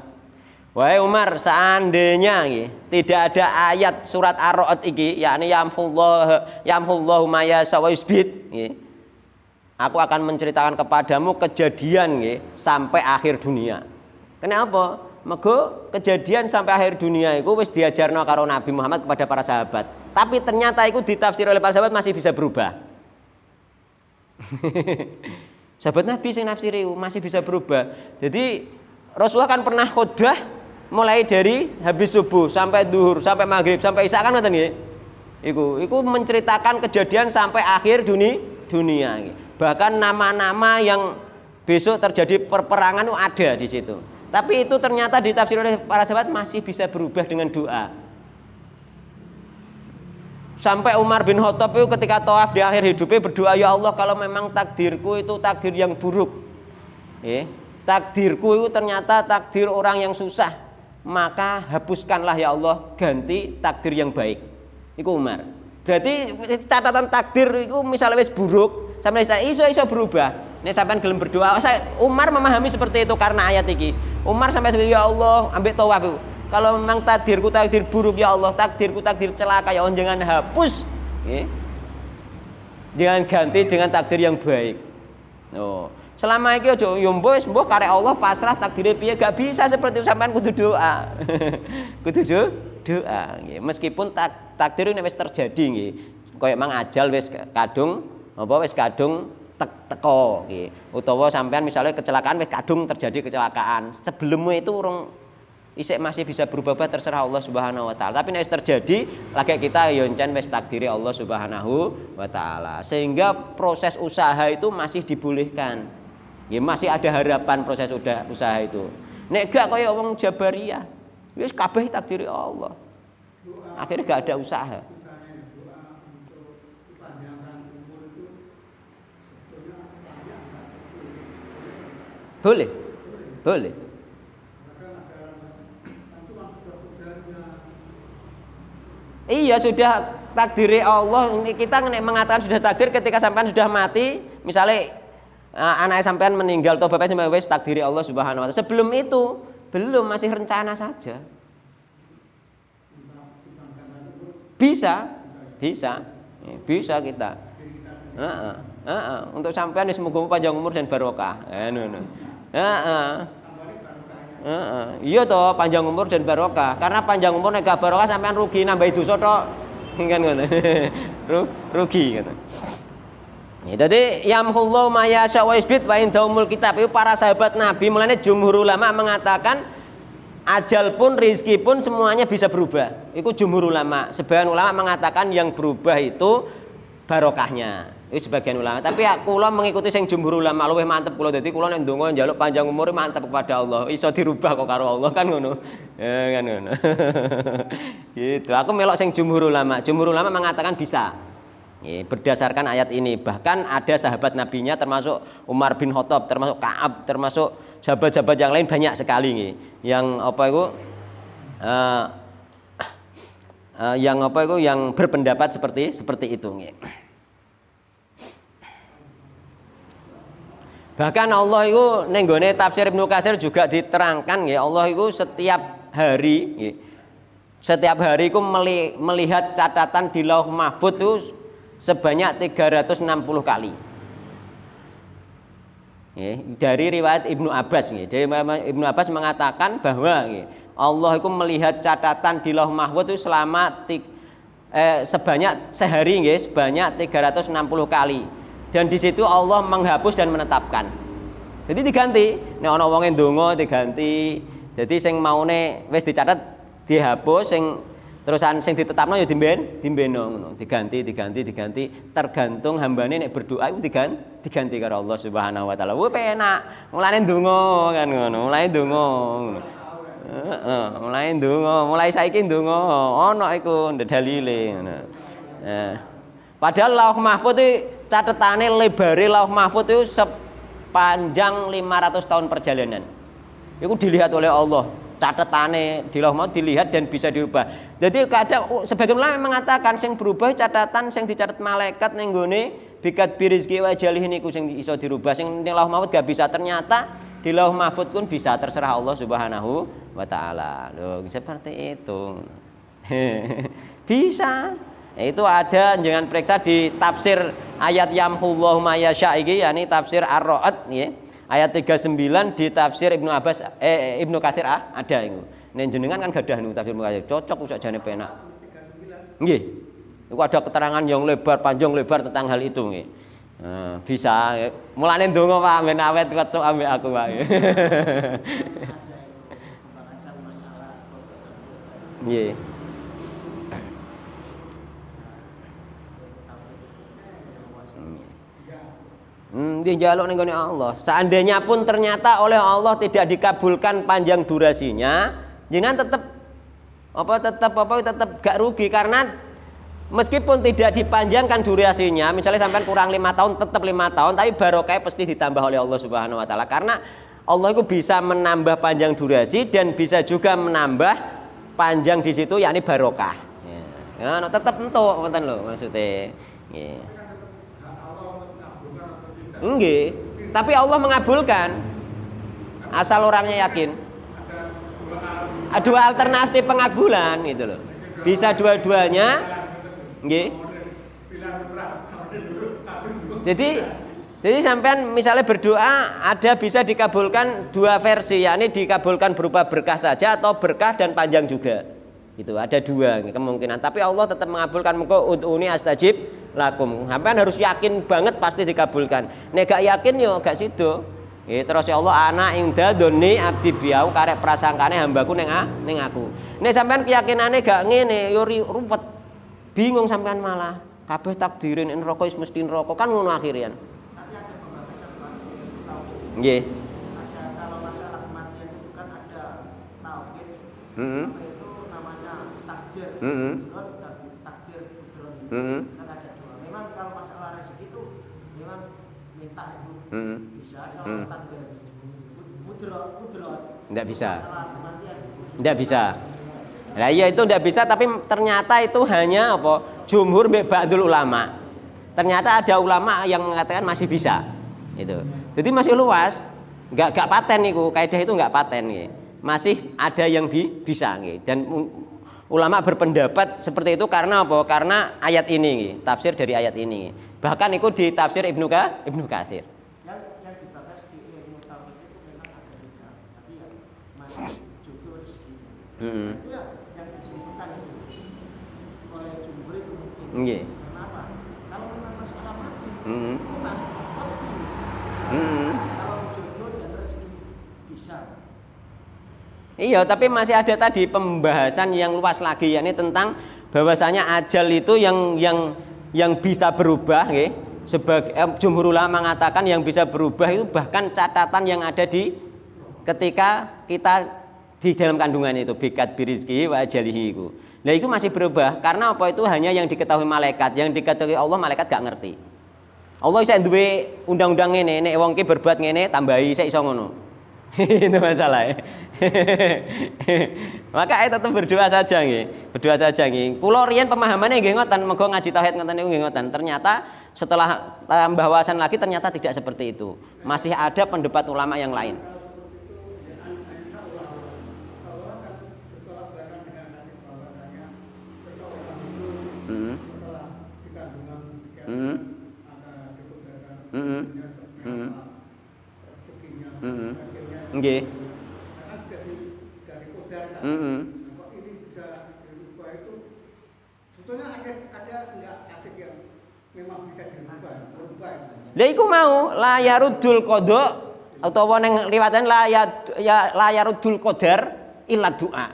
Wahai Umar, seandainya tidak ada ayat surat Ar-Ra'd iki, yakni yamhullahu ma yasha wa yusbit, aku akan menceritakan kepadamu kejadian sampai akhir dunia. Kenapa? Mergo kejadian sampai akhir dunia itu wis diajarno karo Nabi Muhammad kepada para sahabat. Tapi ternyata itu ditafsir oleh para sahabat masih bisa berubah. Sahabat Nabi sing nafsiri masih bisa berubah. Jadi Rasulullah kan pernah khutbah mulai dari habis subuh sampai duhur, sampai maghrib, sampai isya kan ngoten nggih. Iku menceritakan kejadian sampai akhir dunia. Bahkan nama-nama yang besok terjadi perperangan itu ada di situ. Tapi itu ternyata ditafsir oleh para sahabat masih bisa berubah dengan doa. Sampai Umar bin Khattab itu ketika tawaf di akhir hidupnya berdoa, ya Allah kalau memang takdirku itu takdir yang buruk, takdirku itu ternyata takdir orang yang susah, maka hapuskanlah ya Allah, ganti takdir yang baik. Iku Umar. Berarti catatan takdir itu misalnya wis buruk, sampai iso berubah. Nek sampean gelem berdoa, Umar memahami seperti itu karena ayat iki. Umar sampai ya Allah, ambek tawaf. Kalau memang takdirku takdir buruk ya Allah, takdirku takdir celaka ya Allah, jangan hapus. Jangan ganti dengan takdir yang baik. Oh, selama ini aja yo mbuh karek Allah pasrah takdirnya piye, gak bisa seperti itu, sampean kudu doa. Kudu doa nggih. Meskipun takdir ini wis terjadi nggih. Kaya mang ajal wis kadung teko nggih. Utawa sampean misalnya kecelakaan wis kadung terjadi kecelakaan. Sebelumnya itu urung isik masih bisa berubah-ubah, terserah Allah Subhanahu wa taala. Tapi nek terjadi lagi kita yo encen wis takdiri Allah Subhanahu wa taala. Sehingga proses usaha itu masih dibolehkan. Ya masih ada harapan proses usaha itu. Nek gak kaya wong Jabariyah, wis kabeh takdiri Allah. Akhirnya gak ada usaha. Boleh. Boleh. Iya sudah takdiri Allah. Kita mengatakan sudah takdir ketika sampean sudah mati, misalnya anak sampean meninggal atau bapaknya sampean wis takdiri Allah Subhanahu wa taala. Sebelum itu belum, masih rencana saja. Bisa kita. Untuk sampean wis muga panjang umur dan barokah. Iya toh, panjang umur dan barokah. Karena panjang umur nek gak barokah sampean rugi, nambahi dosa tok. Kan ngono. Rugi gitu. Ya, jadi yamhullahu ma yasha wa yusbit wa indaumul kitab. Itu para sahabat Nabi, mulane jumhur ulama mengatakan ajal pun rezeki pun semuanya bisa berubah. Itu jumhur ulama. Sebagian ulama mengatakan yang berubah itu barokahnya. Itu sebagian ulama. Tapi kula mengikuti sing jumhur ulama, luwih mantep kula. Dadi kula nek ndonga njaluk panjang umur mantep kepada Allah. Iso dirubah kok karo Allah kan ngono. Kan ngono. Gitu. Aku melok sing jumhur ulama. Jumhur ulama mengatakan bisa. Berdasarkan ayat ini. Bahkan ada sahabat nabinya termasuk Umar bin Khattab, termasuk Ka'ab, termasuk sahabat-sahabat yang lain banyak sekali nih. Yang yang berpendapat seperti itu nih. Bahkan Allah itu nenggone tafsir Ibnu Katsir juga diterangkan ya, Allah itu setiap hari itu melihat catatan di Lauh Mahfuz itu sebanyak 360 kali. Dari riwayat Ibnu Abbas dari Ibnu Abbas mengatakan bahwa Allah itu melihat catatan di Lauh Mahfuz itu selama sebanyak 360 kali. Dan di situ Allah menghapus dan menetapkan. Jadi diganti. Nek ana wong ndonga diganti. Jadi sing maune wis dicatet dihapus, sing terusan sing ditetapno ya dimbeno ngono. Diganti tergantung hambane nek berdoa iku diganti karo Allah Subhanahu wa taala. Wah penak. Mulane ndonga kan ngono. Mulai saiki ndonga ana iku dalile ngono. Padahal Lauh Mahfuz itu catetane lebare Lauh Mahfuz itu sepanjang 500 tahun perjalanan. Itu dilihat oleh Allah. Catetane di Lauh Mahfuz dilihat dan bisa diubah. Jadi kadang sebagian ulama mengatakan sing berubah catatan sing dicatat malaikat ning gone bikat birizki wa jalih niku sing iso dirubah. Sing ning Lauh Mahfuz gak bisa, ternyata di Lauh Mahfuz pun bisa, terserah Allah Subhanahu wa taala. Loh, seperti itu. Bisa. Itu ada jangan periksa di tafsir ayat yamhullahu ma yasha iki, yakni tafsir Ar-Ra'd nggih. Ayat 39 di tafsir Ibnu Katsir ada iku. Nek jenengan kan gadah niku tafsir Ibnu Katsir, cocok usah jane penak. Nggih. Iku ada keterangan yang panjang lebar tentang hal itu nggih. Bisa. Mulane ndonga Pak ben awet ketok ambek aku wae. Nggih. Dia jaluk ning gone Allah. Seandainya pun ternyata oleh Allah tidak dikabulkan panjang durasinya, jenengan tetap gak rugi, karena meskipun tidak dipanjangkan durasinya, misalnya sampai kurang 5 tahun tetap 5 tahun, tapi barokah pasti ditambah oleh Allah Subhanahu wa taala. Karena Allah itu bisa menambah panjang durasi dan bisa juga menambah panjang di situ yakni barokah. Ya, tetap entuk ngoten lho maksudnya. Nggih. Nggih, tapi Allah mengabulkan asal orangnya yakin. Dua alternatif pengabulan gitu loh. Bisa dua-duanya. Nggih. Jadi sampean misalnya berdoa ada bisa dikabulkan dua versi, yakni dikabulkan berupa berkah saja atau berkah dan panjang juga. Itu ada dua kemungkinan. Tapi Allah tetap mengabulkan, mengko ud'uni astajib lakum. Sampean harus yakin banget pasti dikabulkan. Nek gak yakin yo gak sido. Terus ya Allah ana ing dadoni abdi biau karek prasangkane hambaku ning aku. Nek sampean keyakinane gak ngene yo ruwet. Bingung sampean malah kabeh takdirin neraka wis mesti neraka kan ngono akhirian. Nggih. Ada kalau masalah kematian itu kan ada tauhid. Itu namanya takdir. Dan takdir kudron. Kan ada dua. Memang kalau masalah rezeki itu memang minta itu bisa. Kalau takdir kudron. Enggak bisa. Masalah kematian. Enggak bisa. Nah iya itu enggak bisa, tapi ternyata itu hanya apa? Jumhur ba'dul ulama. Ternyata ada ulama yang mengatakan masih bisa. Itu. Jadi masih luas, nggak paten niku, kaidah itu nggak paten nih. Masih ada yang bisa nih. Dan ulama berpendapat seperti itu karena apa? Karena ayat ini nih, tafsir dari ayat ini. Bahkan itu di tafsir Ibnu Katsir. Yang dibahas di ilmu tauhid itu memang ada juga, tapi yang masih jodoh rezeki. Itu yang dibutuhkan oleh jumhur itu mungkin. Kenapa? Kalau memang masalah mati, kalau jodoh dan rezeki bisa. Iya, tapi masih ada tadi pembahasan yang luas lagi, yakni tentang bahwasanya ajal itu yang bisa berubah, nggih. Sebagai jumhur ulama mengatakan yang bisa berubah itu bahkan catatan yang ada di ketika kita di dalam kandungan itu bikat birizki wa ajalihi itu. Nah itu masih berubah karena apa? Itu hanya yang diketahui malaikat, yang diketahui Allah malaikat gak ngerti. Allah bisa duwe undang-undang ngene, nek wong ki berbuat ngene tambahi sik iso ngono. Itu masalah. Maka tetap berdoa saja nggih. Berdoa saja nggih. Kula riyen pemahamannya nggih ngoten, mergo ngaji tauhid ngoten niku nggih ngoten. Ternyata setelah tambah wawasan lagi ternyata tidak seperti itu. Masih ada pendapat ulama yang lain. Nggih. Ini bisa dirubah itu sebetulnya ada enggak asik yang memang bisa berubah. Lha iku mau la yarudul qada utawa ning riwayatan la yarudul qadar illa doa.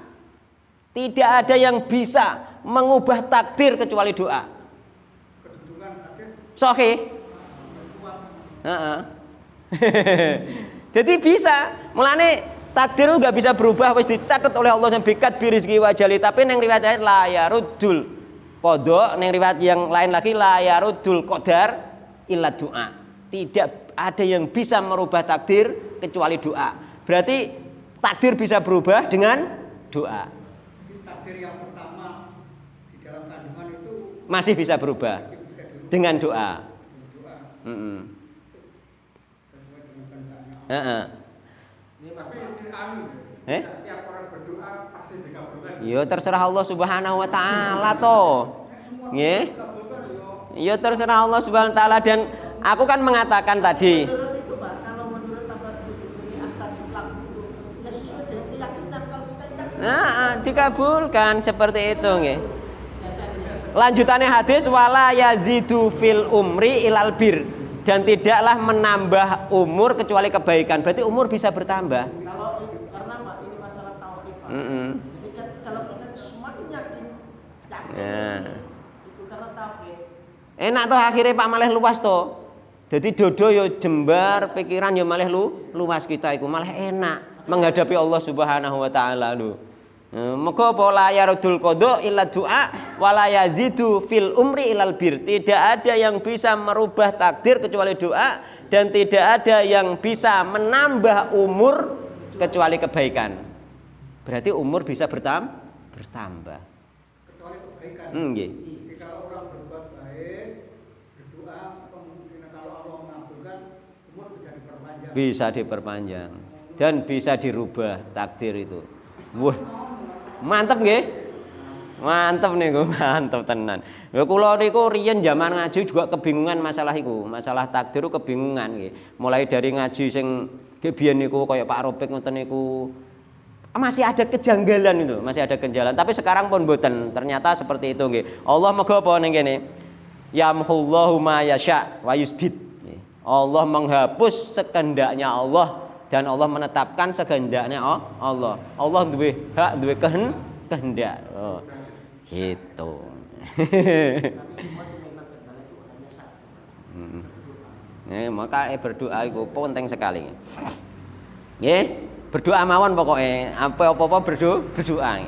Tidak ada yang bisa mengubah takdir kecuali doa. Sahih. Jadi bisa, mulane takdir itu nggak bisa berubah, wis dicatat oleh Allah yang bikat birizki wajali. Tapi neng riwayat la yarudul qada, neng riwayat yang lain lagi la yarudul qadar illa doa. Tidak ada yang bisa merubah takdir kecuali doa. Berarti takdir bisa berubah dengan doa. Takdir yang pertama di dalam kandungan itu masih bisa berubah dengan doa. Tapi tiap orang berdoa pasti dikabulkan. Ya terserah Allah Subhanahu wa taala toh. Nggih. Ya terserah Allah Subhanahu wa taala dan aku kan mengatakan tadi. Menurut itu Pak, kalau menurut tabel ini astajib lakum itu ya sesuai dengan keyakinan kalau kita yakin. Dikabulkan seperti itu nggih. Lanjutannya hadis wala yazidu fil umri ilal bir. Dan tidaklah menambah umur kecuali kebaikan. Berarti umur bisa bertambah. Kalau karena Pak ini masalah tauhid Pak. Jadi kalau kita semakin yakin itu karena tauhid. Enak toh akhirnya Pak malih luas toh. Jadi dodo yo jembar, pikiran yo malih luas kita iku malah enak menghadapi Allah Subhanahu wa taala lho. Maka pola yarudul qada illa doa wala yazidu fil umri ilal bir. Tidak ada yang bisa merubah takdir kecuali doa dan tidak ada yang bisa menambah umur kecuali kebaikan. Berarti umur bisa bertambah. Kecuali kebaikan. Nggih. Jadi kalau orang berbuat baik, berdoa, kemungkinan kalau Allah mengabulkan, umur bisa diperpanjang. Bisa diperpanjang dan bisa dirubah takdir itu. Wah, mantep nggih? Mantep niku, mantep tenan. Lha kula niku riyen zaman ngaji juga kebingungan masalah iku, masalah takdir kebingungan nggih. Mulai dari ngaji sing biyen niku kaya Pak Ropik ngoten niku masih ada kejanggalan itu, masih ada kejanggalan. Tapi sekarang pun mboten, ternyata seperti itu nggih. Allah mega apa ning kene? Yamhullahu ma yasha wa yusbit. Allah menghapus sekehendaknya Allah dan Allah menetapkan sekehendaknya Allah. Allah duwe hak, duwe kehendak. Oh, gitu. Maka berdoa itu penting sekali. Nggih, berdoa mawon pokoknya. Apa-apa berdoa.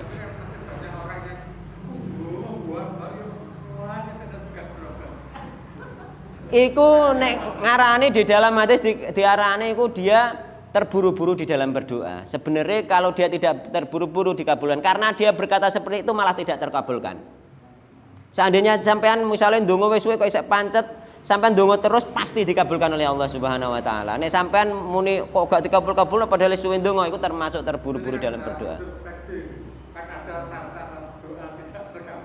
Iku nek ngarani di dalam hadis diarani iku dia terburu-buru di dalam berdoa. Sebenarnya kalau dia tidak terburu-buru dikabulkan, karena dia berkata seperti itu malah tidak terkabulkan. Seandainya sampean misalnya ndonga wis suwe kok isih pancet, sampean ndonga terus pasti dikabulkan oleh Allah Subhanahu wa taala. Nek sampean muni kok gak dikabul-kabul padahal suwe ndonga iku termasuk terburu-buru dalam berdoa.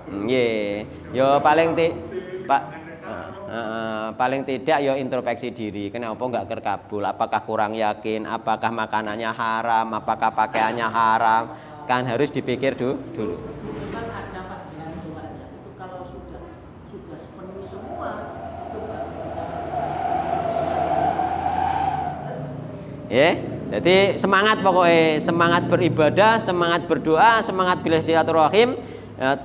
Nggih, ya paling tidak ya introspeksi diri. Kenapa enggak terkabul? Apakah kurang yakin? Apakah makanannya haram? Apakah pakaiannya haram? Kan harus dipikir dulu. Kan ada kajian doanya. Itu kalau sudah sepenuh semua itu Ya, jadi semangat pokoknya, semangat beribadah, semangat berdoa, semangat silaturahim.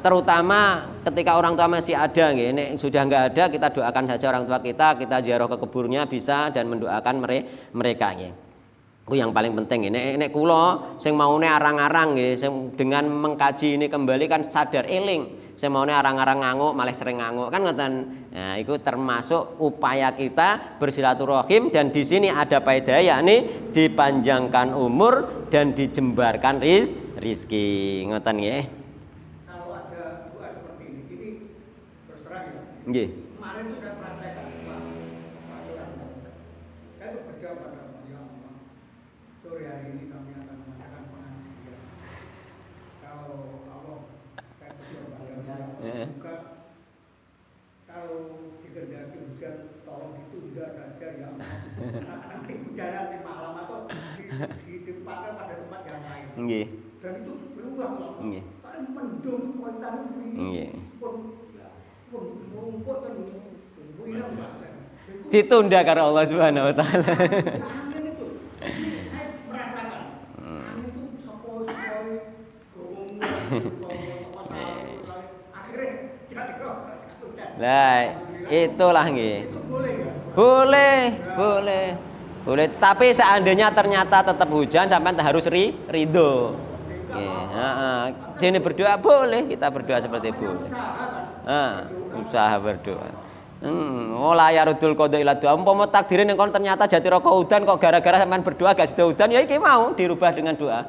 Terutama ketika orang tua masih ada, ini sudah nggak ada, kita doakan saja orang tua kita ziarah ke kuburnya bisa dan mendoakan mereka. Itu yang paling penting. Ini kula sing maune arang-arang, sing dengan mengkaji ini kembali kan sadar eling. Sing maune arang-arang nganguk malah sering nganguk kan ngoten. Nah, itu termasuk upaya kita bersilaturahim dan di sini ada faedah yakni dipanjangkan umur dan dijembarkan rizki. Ngoten nggih. Nggih. Kemarin itu saya praktekkan Pak. Saya itu berdoa pada Allah, ya Allah. Sore hari ini kami akan mengadakan pengajian. Kalau Allah saya berdoa pada Allah, buka kalau dikehendaki hujan tolong ditunda saja ya Allah. Nanti hujan nanti malam atau ditempatkan pada tempat yang lain. Nggih. Dan itu berulang Allah. Nggih. Tapi mendung kualitas ini. Nggih. Ditunda karena Allah Subhanahu wa taala. Angin itu saya merasakan. Angin itu sepoi-sepoi akhirnya jadi kok. Lah, itulah nggih. Boleh. Tapi seandainya ternyata tetap hujan sampai harus ridho. Nggih, Jadi berdoa boleh, kita berdoa seperti itu. Usaha berdoa. La yarudul qada ila doa. Umpama takdire ning kono ternyata jatira kok udan kok gara-gara sampean berdoa gak sida udan ya iki mau dirubah dengan doa.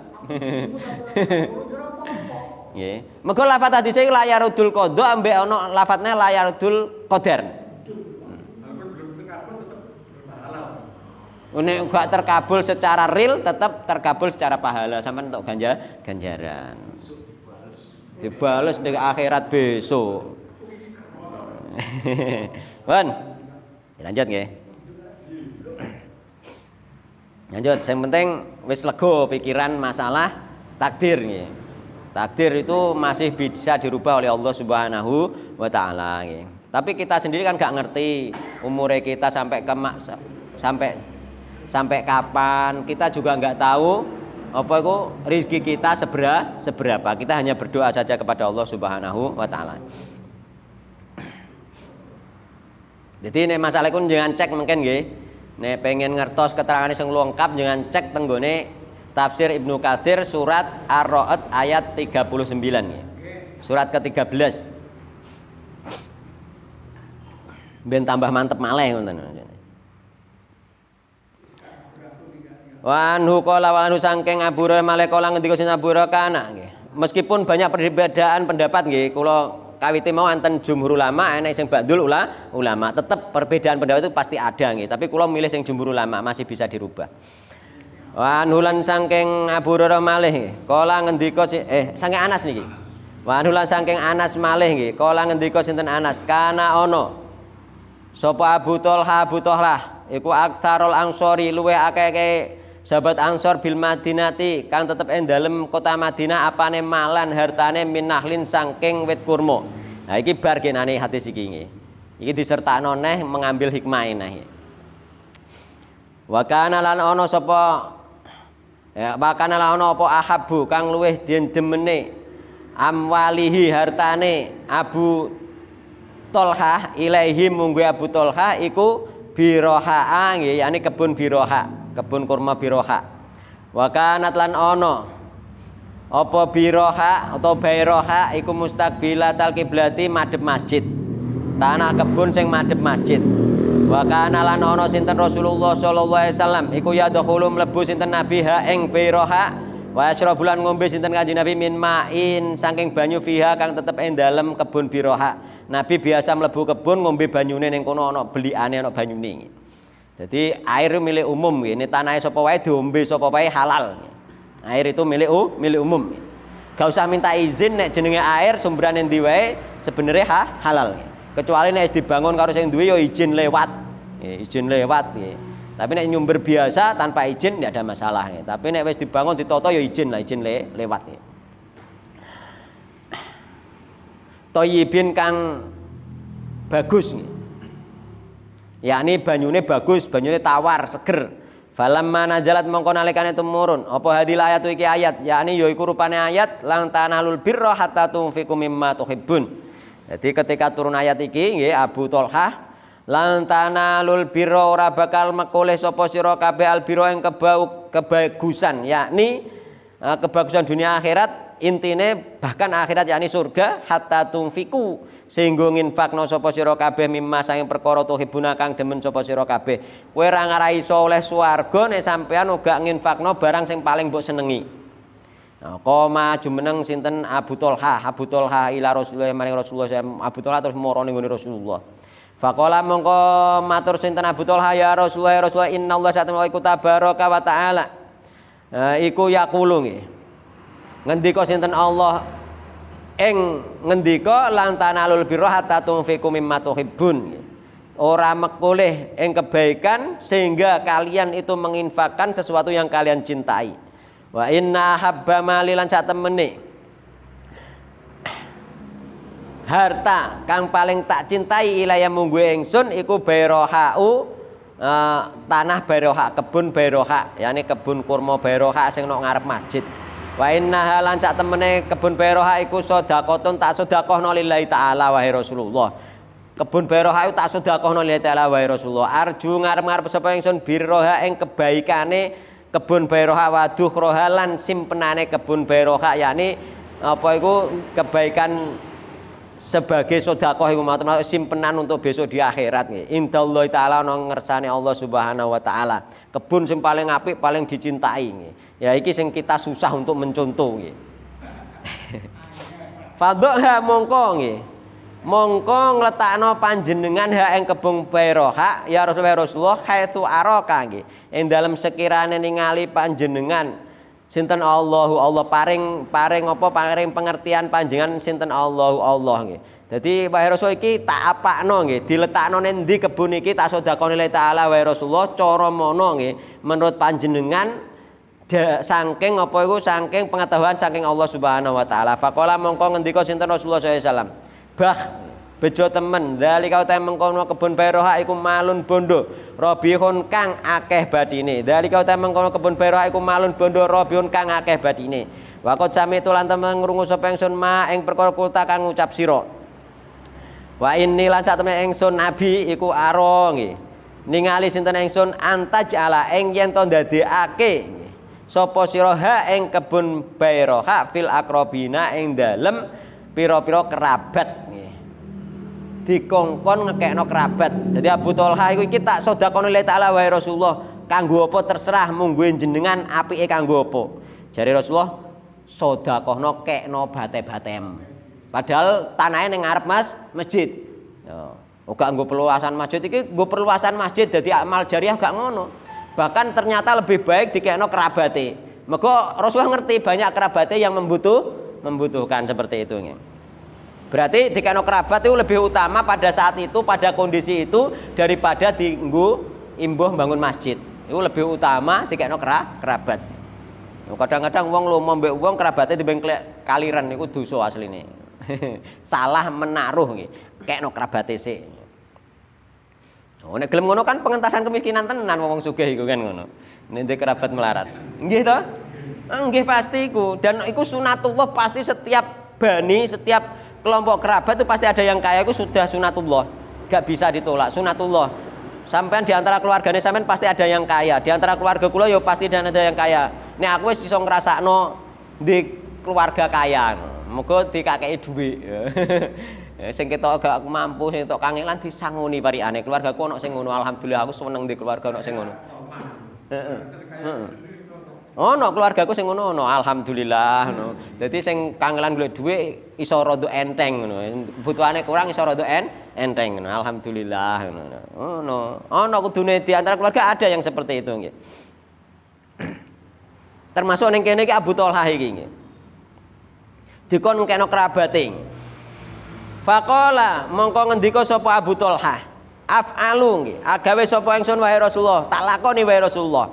Nggih. Mergo lafaz hadis iki la yarudul qada ambek ana lafadznya la yarudul qadar. Nek gak terkabul secara real tetap terkabul secara pahala sampean entuk ganjaran. Dibales di akhirat besok. Pun. Lanjut nggih. Lanjut, yang penting wis lega pikiran masalah takdir nggih. Takdir itu masih bisa dirubah oleh Allah Subhanahu wa taala nggih. Tapi kita sendiri kan gak ngerti umure kita sampai kapan, kita juga nggak tahu apa itu rezeki kita seberapa. Kita hanya berdoa saja kepada Allah Subhanahu wa taala. Jadi nek masalah iku jangan cek mungkin nggih. Nek pengen ngertos keterangan sing lengkap jangan cek tenggone tafsir Ibnu Katsir surat Ar-Ra'd ayat 39 nggih. Surat ke-13. Ben tambah mantep malih ngoten. Wa anhu qala wa anhu sangking Abu Hurairah malih kala ngendika sinten Abu Hurairah kana nggih. Meskipun banyak perbedaan pendapat nggih, kula kawite mau enten jumhur ulama, enek sing ba'dul ulama, tetep perbedaan pendapat itu pasti ada nggih, tapi kula milih sing jumhur ulama masih bisa dirubah. Wa anulan saking Abu Hurairah malih kala ngendika saking Anas niki. Wa anulan saking Anas malih nggih kala ngendika sinten Anas kana ana sapa Abu Thalhah iku aktsarul ansori luweh akeh sahabat Ansor bil Madinati kang tetep ing dalem kota Madinah apane malan hartane minahlin saking wit kurma. Nah iki bar genane hadis iki nggih. Iki disertakno neh mengambil hikmah neh. Wa kana lan ana sapa bakana lan ana apa ahabbu kang luweh demene amwalihi hartane Abu Thalhah ilaihi munggu Abu Thalhah iku biroha nggih yakni kebun biroha. Kebun kurma biroha. Wa kanat lan ono apa biroha atau bairoha iku mustaqbilatal kiblati madhep masjid. Tanah kebun sing madhep masjid. Wa kana lan ono sinten Rasulullah sallallahu alaihi wasallam iku yadkhulu mlebu sinten Nabi ha ing bairoha wa yashrabulan ngombe sinten Kanjeng Nabi min ma'in saking banyu fiha kang tetep ing dalem kebun biroha. Nabi biasa mlebu kebun ngombe banyune ning kono ana belikane ana banyune. Jadi air milik umum, ini tanahnya sapa wae diombe sapa wae halal. Air itu milik umum. Gak usah minta izin nek jenenge air sumberane ndi wae sebenarnya halal. Kecuali nek dibangun karo sing duwe ya izin lewat. Izin lewat. Tapi nek nyumber biasa tanpa izin tidak ada masalah. Tapi nek wis dibangun ditata ya izin lewat. Thayyibin kang bagus. Yakni banyune bagus, banyune tawar, seger. Falamma nazalat mongko nalikane tumurun apa hadil ayat iki ayat, yakni yaiku rupane ayat lan tanalul birra hatta tunfiqu mimma tuhibbun. Jadi ketika turun ayat iki nggih Abu Thalhah lan tanalul birra ora bakal mekoleh sapa sira kabeh al birra ing kebagusan, yakni kebagusan dunia akhirat, intine bahkan akhirat yakni surga hatta tunfiqu sehingga nginfakno sapa sira kabeh mimma saking perkara tuhibuna kang demen sapa sira kabeh. Kowe ora ngara iso oleh swarga nek sampean uga nginfakno barang sing paling mbok senengi. Nah, koma jumeneng sinten Abu Thalhah ila Rasulullah maring Rasulullah Abu Thalhah terus mara ning Rasulullah. Faqala mongko matur sinten Abu Thalhah ya Rasulullah innallaha satana iku tabaraka wa taala. Iku yaqulu nggih. Ngendika sinten Allah ing ngendika lan tanalul birra hatta tunfiqu mimma tuhibbun. Ora mekoleh ing kebaikan sehingga kalian itu menginfakkan sesuatu yang kalian cintai. Wa inna habba mali lan satemene harta kang paling tak cintai ilaya munggu ingsun iku bairohau tanah bairoha, kebun bairoha, yakni kebun kurma bairoha sing nang ngarep masjid. Wa inna lan sak temene kebun bairoha iku sedekahun tak sedekahno lillahi taala wahai Rasulullah. Kebun bairoha iku tak sedekahno lillahi taala wahai Rasulullah. Arju ngarep-ngarep sapa ingsun birroha ing kebaikane kebun bairoha waduh rohalan simpenane kebun bairoha, yakni apa iku kebaikan sebagai sedekah iku matur simpenan untuk besok di akhirat nggih. Indallahi taala nang ngersane Allah Subhanahu wa taala. Kebun sing paling apik, paling dicintai nggih. Ya iki sing kita susah untuk mencontoh nggih. Fadha mongko nggih. Mongko ngletakno panjenengan ha ing kebun bairoha ya Rasulullah haitsu araka nggih. Ing dalem sekirane ningali panjenengan sinten Allah paring apa paring pengertian panjenengan sinten Allah nggih. Dadi wahai Rasul iki tak apakno nggih, diletakno ning ndi kebun iki tak sedekahne lillahi taala wahai Rasulullah cara mono nggih menurut panjenengan saking apa iku saking pengetahuan saking Allah Subhanahu wa taala. Faqala mongko ngendika sinten Rasulullah sallallahu alaihi wasallam. Bah bejo temen dalika uta mengkono kebun bairoha iku malun bondo robihun kang akeh badine. Dalika uta mengkono kebun bairoha iku malun bondo robihun kang akeh badine. Wa qad sami tulan temen ngrungu sapa ingsun ma ing perkara kulta kang ngucap sira. Wa inni lan sak temen ingsun nabi iku aro nggih. Ningali sinten ingsun antaj ala ing yen to ndadekake sapa sira ha ing kebun bairoha fil akrabina ing dalem pira-pira kerabat nggih. Dikongkon ngekekno kerabat. Jadi Abu Thalhah iku iki tak sedekahno lillahi taala wahai Rasulullah. kanggo apa terserah munggo jenengan apike kanggo apa. Jare Rasulullah sedekahno kekno bate-batem. Padahal tanahnya ning ngarep masjid. Ya, gak nggo perluasan masjid iki nggo perluasan masjid dadi amal jariah gak ngono. Bahkan ternyata lebih baik dikekno kerabate. Mergo Rasulullah ngerti banyak kerabate yang membutuhkan seperti itu. Berarti dikekno kerabat itu lebih utama pada saat itu, pada kondisi itu daripada dienggo imbuh bangun masjid. Itu lebih utama dikekno kerabat. Kadang-kadang wong lomo mbek wong kerabate dibengklek kaliran niku dosa asline. Salah menaruh nggih. Kekno kerabate sik. Oh nek gelem ngono kan pengentasan kemiskinan tenan wong sugih iku kan ngono. Nek ndek kerabat melarat. Nggih to? Nggih pasti iku. Dan iku sunatullah pasti setiap bani, setiap kelompok kerabat itu pasti ada yang kaya itu sudah sunatullah. Gak bisa ditolak sunatullah. Sampean di antara keluargane sampean pasti ada yang kaya. Di antara keluarga kula ya pasti ada yang kaya. Nek aku wis iso ngrasakno di keluarga kaya. Muga dikakeki dhuwit. Sing ketok gak mampu, sing ketok kangelan disangoni parikane. Keluargaku ana sing ngono, alhamdulillah aku seneng di keluarga ana sing ngono. Heeh. Heeh. Ono keluargaku sing ngono ono, alhamdulillah ngono. Dadi sing kangelan golek dhuwit iso rada enteng ngono. Kebutuhane kurang iso rada enteng ngono. Alhamdulillah ngono. Ono kudune di antara keluarga ada yang seperti itu nggih. Termasuk ning kene iki Abu Thalhah iki nggih. Dikon kena kerabate. Faqala mongko ngendika sapa Abu Thalhah, af'alu nggih, agawe sapa ingsun wae Rasulullah, tak lakoni wae Rasulullah.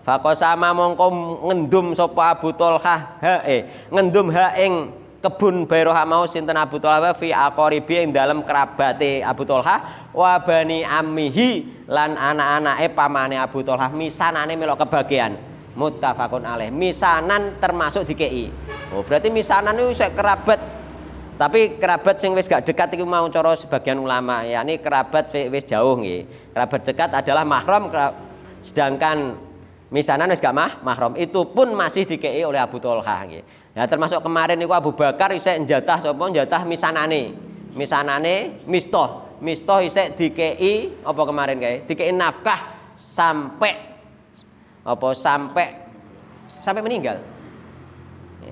Faqasama mongko ngendum sapa Abu Thalhah ngendum ha ing kebun Bairoha mau sinten Abu Thalhah fi aqaribi ing dalem kerabate Abu Thalhah wa bani ammihi lan anak-anake pamane Abu Thalhah misanane melok kebagian. Muttafaqun alaih. Misanan termasuk dikei. Oh berarti misanan itu sik kerabat. Tapi kerabat sing wis gak dekat itu mau cara sebagian ulama, yakni kerabat wis jauh nggih. Kerabat dekat adalah mahram, sedangkan misanan wis gak mahram itu pun masih dikei oleh Abu Thalhah nggih. Ya termasuk kemarin niku Abu Bakar isih njatah sapa njatah misanane. Misanane Mistah. Mistah isih dikei apa kemarin kae? Dikei nafkah sampai apa sampai meninggal.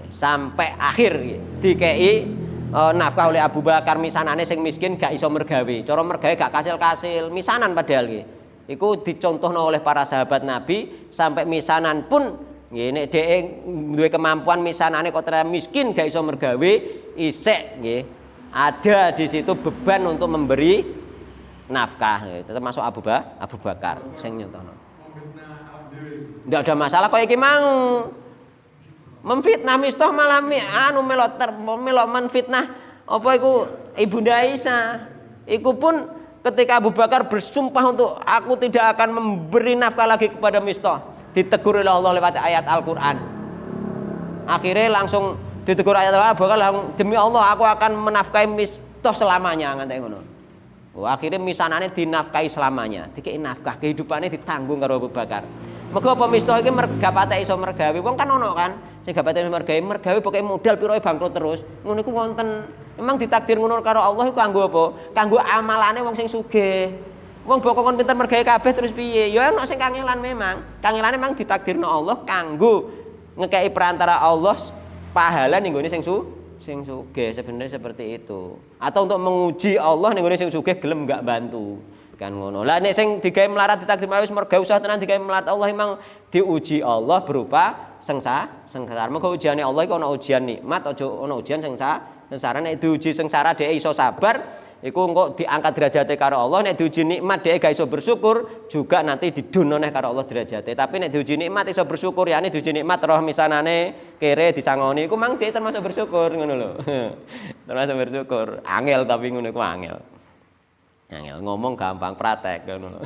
Sampai akhir dikei nafkah oleh Abu Bakar misanane sing miskin gak iso mergawe. Cara mergawe gak kasil-kasil, misanan padahal nggih. Iku dicontohno oleh para sahabat Nabi sampai misanan pun nggih nek dhek duwe kemampuan misanane kok ternyata miskin gak iso mergawe isek nggih. Ada di situ beban untuk memberi nafkah gitu. Termasuk Abu Bakar sing nyontohno. Ndak ada masalah kok iki mang. Memfitnah Mistah malah melok menfitnah apa iku Ibunda Aisyah. Iku pun ketika Abu Bakar bersumpah untuk aku tidak akan memberi nafkah lagi kepada Mistah, ditegur oleh Allah lewat ayat Al-Qur'an. Akhirnya langsung ditegur ayat Allah, bakal demi Allah aku akan menafkahi Mistah selamanya nganti ngono. Akhirnya misanane dinafkahi selamanya, dikei nafkah, kehidupannya ditanggung karo Abu Bakar. Mergo apa Mistah iki gapate iso mergawe. Wong kan ono kan sing gapate iso mergawe pokoke modal piroe bangkrut terus. Ngono iku wonten. Memang ditakdir ngono karo Allah iku kanggo apa? Kanggo amalane wong sing sugih. Wong bokong pinter mergawe kabeh terus piye? Ya ono sing kangelan memang. Kangelane memang ditakdirno Allah kanggo ngekeki perantara Allah pahala ning gone sing sugih. Sebenarnya seperti itu. Atau untuk menguji Allah ning gone sing sugih gelem enggak bantu. Kan ngono. Lah nek sing digawe melarat ditakdir wis mergawe usah tenan digawe melarat Allah memang diuji Allah berupa sengsara. Mergo ujiane Allah iku ana ujian nikmat, aja ana ujian sengsara. Nek diuji sengsara dhek iso sabar, iku engko diangkat derajate karo Allah. Nek diuji nikmat dhek gak iso bersyukur, juga nanti didono neh karo Allah derajate. Tapi nek diuji nikmat iso bersyukur, yakni diuji nikmat roh misanane kere disangoni iku mang dhek termasuk bersyukur ngono lho. Termasuk bersyukur. Angel tapi ngono iku angel. Angel ngomong gampang praktek ngono.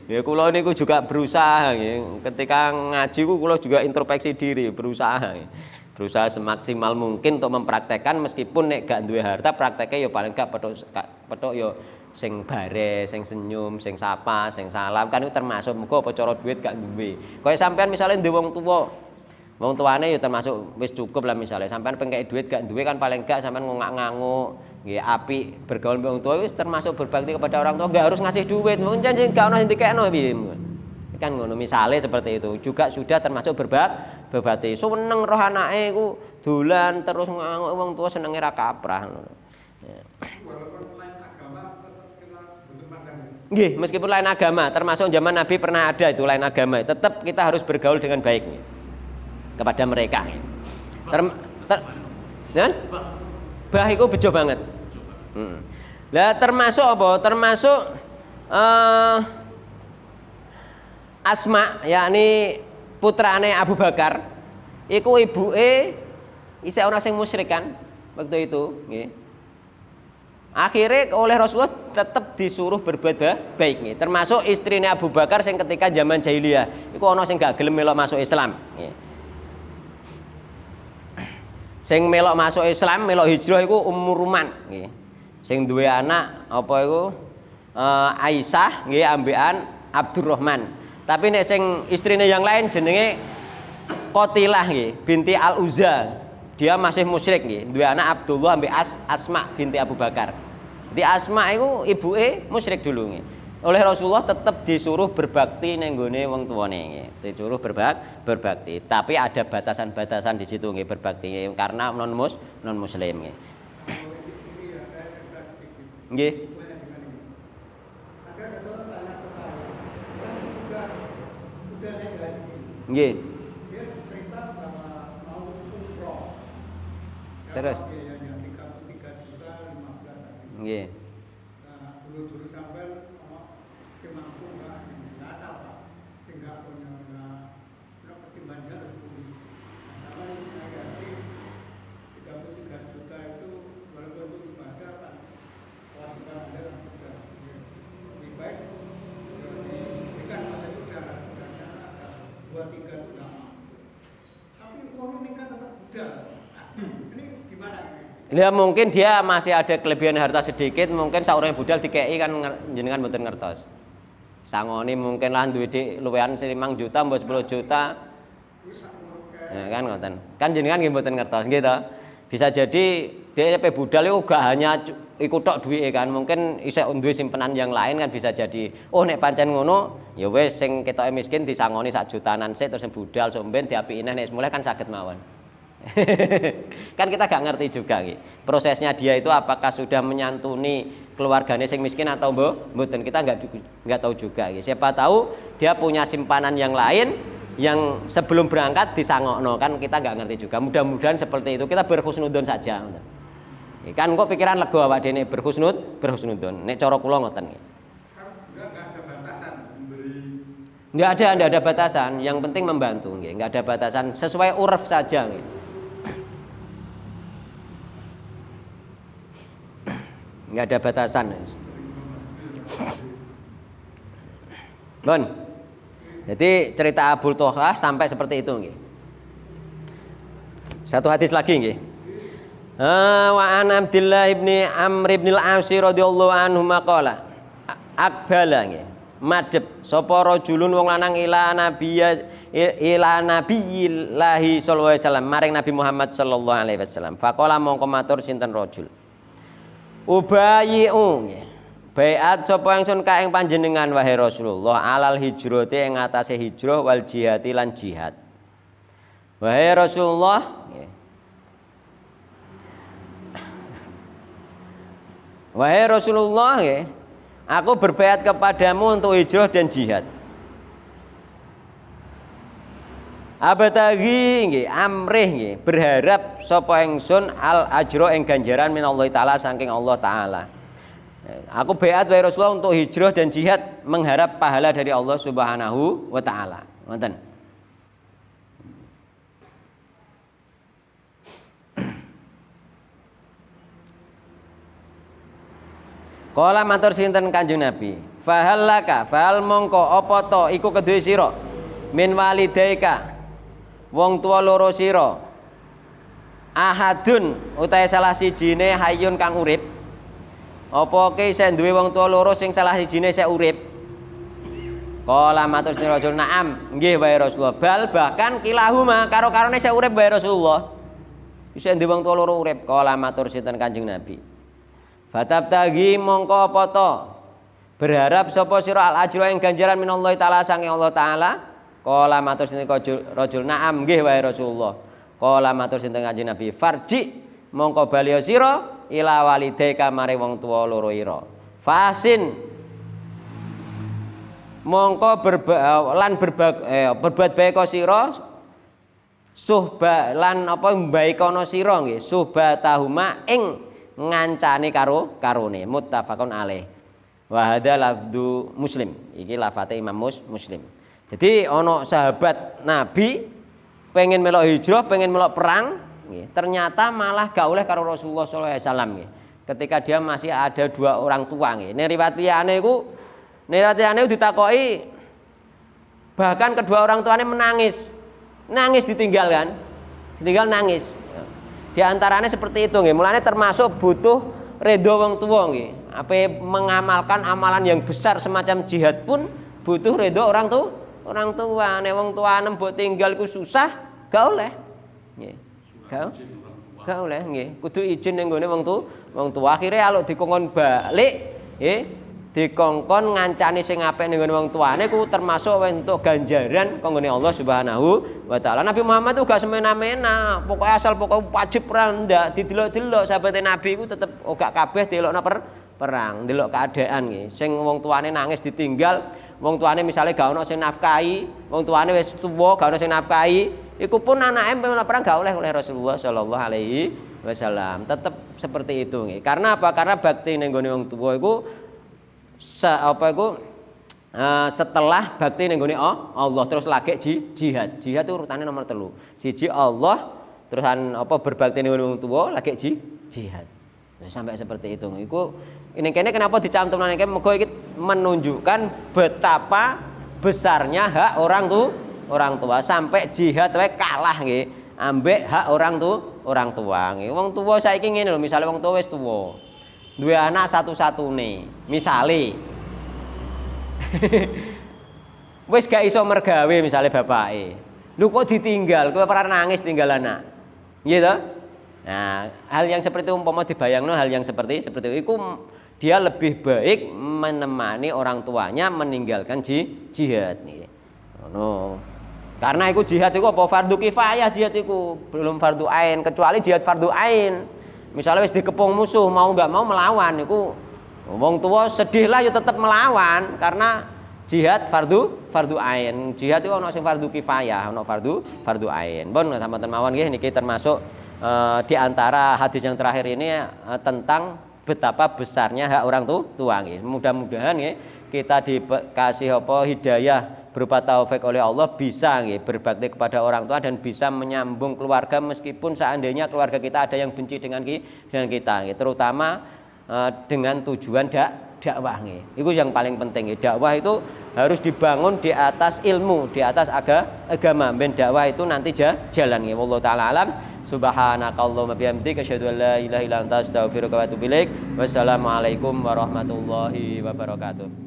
Ya kula niku juga berusaha nggih. Ketika ngaji ku kula juga introspeksi diri, berusaha. Berusaha semaksimal mungkin untuk mempraktekkan meskipun nek gak duwe harta prakteknya ya paling gak petuk ya sing bare, sing senyum, sing sapa, sing salam kan itu termasuk muga apa cara duit gak duwe. Kaya sampean misalnya duwe wong tuwa. Wong tuane ya termasuk wis cukup lah misalnya sampean pengkei duit gak duwe kan paling gak sampean nganguk-nganguk. Nggih apik bergaul mbek wong tua wis termasuk berbakti kepada orang tua, enggak harus ngasih duit. Mungkin janji gak ono sing dikekno piye. Kan ngono misale seperti itu. Juga sudah termasuk berbakti. Seneng roh anake iku dolan terus nganguk wong tua senenge ra kaprah ngono. Ya. Walaupun lain agama tetap kita butuh pandang. Nggih, meskipun lain agama, termasuk zaman Nabi pernah ada itu lain agama, tetap kita harus bergaul dengan baik nih, kepada mereka. Bah iku bejo banget. Lah termasuk apa? Termasuk Asma, yakni putrane Abu Bakar. Iku ibuke isih ana sing musyrik kan waktu itu, nggih. Akhirnya oleh Rasulullah tetap disuruh berbuat baik nih. Termasuk istrinya Abu Bakar yang ketika zaman jahiliyah, iku ana sing gak gelem melok masuk Islam. Nggih. Sing melok masuk Islam, melok hijrah iku Ummu Ruman, nggih. Sing duwe anak apa iku Aisyah nggih ambekan Abdurrahman. Tapi nek sing istrine yang lain jenenge Qatilah nggih, binti Al-Uzza. Dia masih musyrik nggih, duwe anak Abdullah ambek Asma binti Abu Bakar. Di Asma iku ibuke musyrik dulu nggih. Oleh Rasulullah tetap disuruh berbakti ning gone wong tuane nggih. Disuruh berbakti, tapi ada batasan-batasan di situ nggih berbakti nggih karena non muslim nggih. Nggih. Nggih. Terus. Nggih. Nah, dulu sampai ke mampu enggak ada Pak. Sehingga punya pertimbangannya tersebut. Karena negatif 33 juta itu walaupun untuk ibadah kan kewajiban Anda sudah lebih baik diberikan pada sudah 23 itu enggak mampu. Tapi uang nikah tetap mudah. Ini gimana ini? Ya mungkin dia masih ada kelebihan harta sedikit, mungkin saurane budal dikei kan jenengan mboten ngertos. Sangoni mungkin lah duwe dik luwehan 5 juta mbok 10 juta. Ya kan ngoten. Kan jenengan nggih mboten ngertos nggih to. Bisa jadi DP budal itu gak hanya ikut tok duwike kan, mungkin isih duwe simpenan yang lain kan bisa jadi. Oh nek pancen ngono, ya wis sing ketoke miskin disangoni 1 jutanan sik terus budal somben diapiki neh nek mulai kan saged mawon. Kan kita gak ngerti juga gitu. Prosesnya dia itu apakah sudah menyantuni keluarganya sing miskin atau mboten, kita nggak tahu juga gitu. Siapa tahu dia punya simpanan yang lain yang sebelum berangkat disangokno, kan kita nggak ngerti juga. Mudah-mudahan seperti itu, kita berhusnudon saja kan kok pikiran lega awak dene berhusnudon. Nek cara kula ngoten nggih. Enggak ada batasan memberi. Enggak ada batasan, yang penting membantu nggih. Enggak ada batasan, sesuai urf saja nggih. Nggak ada batasan. Bon. Jadi cerita Abu Tohah sampai seperti itu nggih. Satu hadis lagi nggih. Wa an Abdullah ibni Amr ibn al-As radhiyallahu anhu maqala akbala nggih. Madhep sapa rajulun wong lanang ila nabiyillahi sallallahu alaihi wasallam maring Nabi Muhammad sallallahu alaihi wasallam. Faqala mongko matur sinten rajul. Ubayi'u baiat sapa ingsun ka ing panjenengan wahai Rasulullah alal hijrati ing atase hijrah wal jihati lan jihad. Wahai Rasulullah wahai Rasulullah aku berbaiat kepadamu untuk hijrah dan jihad. Abadagi nggih amrih nggih berharap sapa ingsun al ajra ing ganjaran minallahi taala saking Allah taala. Aku baiat wahai Rasulullah untuk hijrah dan jihad mengharap pahala dari Allah Subhanahu wa taala. Ngoten. Kala matur sinten Kanjeng Nabi, "Fahallaka fahal mongko apa to iku kedue sira min walidaika wong tua loro sira ahadun utahe salah sijine hayyun kang urip apa ke isih duwe wong tua loro sing salah sijine isih urip." Kala matur sinten Rasul, "Na'am, nggih wae Rasulullah." Bal bahkan kilahuma karo-karone isih urip wae Rasulullah. Isih duwe wong tua loro urip. Kala matur sinten Kanjeng Nabi, "Fatabtagi mongko apa to Berharap sapa sira al ajra ing ganjaran minallahi taala saking Allah taala. Qala matur sinten rajul na'am nggih wae Rasulullah. Qala matur sinten Kanjeng Nabi farji mongko bali sira ila walidayka mare wong tuwa loro ira. Fasin mongko berbuat baik sira suhba lan apa mbaikono sira nggih suhbatahuma ing ngancane karone muttafaqun alaih. Wa hadza lafdu Muslim. Iki lafate Imam Muslim. Jadi ono sahabat Nabi pengen melok hijrah, pengen melok perang, ternyata malah gak oleh karo Rasulullah sallallahu alaihi wasallam. Ketika dia masih ada dua orang tua. Ning riwayat liyane iku ditakoki bahkan kedua orang tuanya nangis ditinggal kan, ditinggal nangis. Di antaranya seperti itu. Mulanya termasuk butuh ridho wong tua. Apa mengamalkan amalan yang besar semacam jihad pun butuh ridho orang tua. Nek wong tuane mbok tinggal ku susah, gak oleh. Nggih. Gak oleh nggih. Kudu izin ning gone wong tua. Akhire aluk dikongkon balik, nggih. Dikongkon ngancani sing apik ning gone wong tuane ku termasuk entuk ganjaran kanggone Allah Subhanahu wa taala. Nabi Muhammad itu gak semena-mena, pokoknya asal pokoknya wajib perang ndak didelok-delok sahabate Nabi ku tetep gak kabeh delokno perang, delok keadaan nggih. Sing wong tuane nangis ditinggal, wong tuane misalnya gak ono sing nafkahi, wong tuane wis tuwa gak ono sing nafkahi, iku pun anake perang gak oleh Rasulullah sallallahu alaihi wasallam. Tetep seperti itu nggih. Karena apa? Karena bakti ning gone wong tuwa iku setelah bakti ning gone Allah terus lagi jihad. Jihad itu urutane nomor 3. Siji Allah, terusan berbakti ning gone wong tuwa lagi jihad. Nah, sampai seperti itu. Iku ini kenapa dicantumkan ini? Mergo iki menunjukkan betapa besarnya hak orang tua sampai jihad wae kalah nggih ambek hak orang tua nggih. Wong tua saiki ngene lho, misale wong tua wis tuwa. Duwe anak satu-satune, misale wis gak iso mergawe misale bapake. Lho kok ditinggal, kowe ora nangis tinggal anak. Nggih to? Nah, hal yang seperti umpama dibayangno hal yang seperti itu dia lebih baik menemani orang tuanya meninggalkan jihad nih. No. Karena itu jihad itu apa fardu kifayah, jihad itu belum fardu ain, kecuali jihad fardu ain. Misalnya wis dikepung musuh mau nggak mau melawan itu wong tua sedih lah ya tetap melawan karena jihad fardu ain. Jihad itu ono sing fardu kifayah, ono fardu ain. Bon sampeyan mawon nggih niki termasuk di antara hadis yang terakhir ini tentang betapa besarnya hak orang tua nggih. Mudah-mudahan nggih kita dikasih hidayah berupa taufik oleh Allah bisa nggih berbakti kepada orang tua dan bisa menyambung keluarga meskipun seandainya keluarga kita ada yang benci dengan kita nggih. Terutama dengan tujuan dakwah nggih. Itu yang paling penting nggih. Dakwah itu harus dibangun di atas ilmu, di atas agama. Ben dakwah itu nanti jalan nggih. Wallahu taala alam. Subhanakallahumma bihamdika asyhadu an la ilaha illa anta astaghfiruka wa atubu ilaik. Wassalamualaikum warahmatullahi wabarakatuh.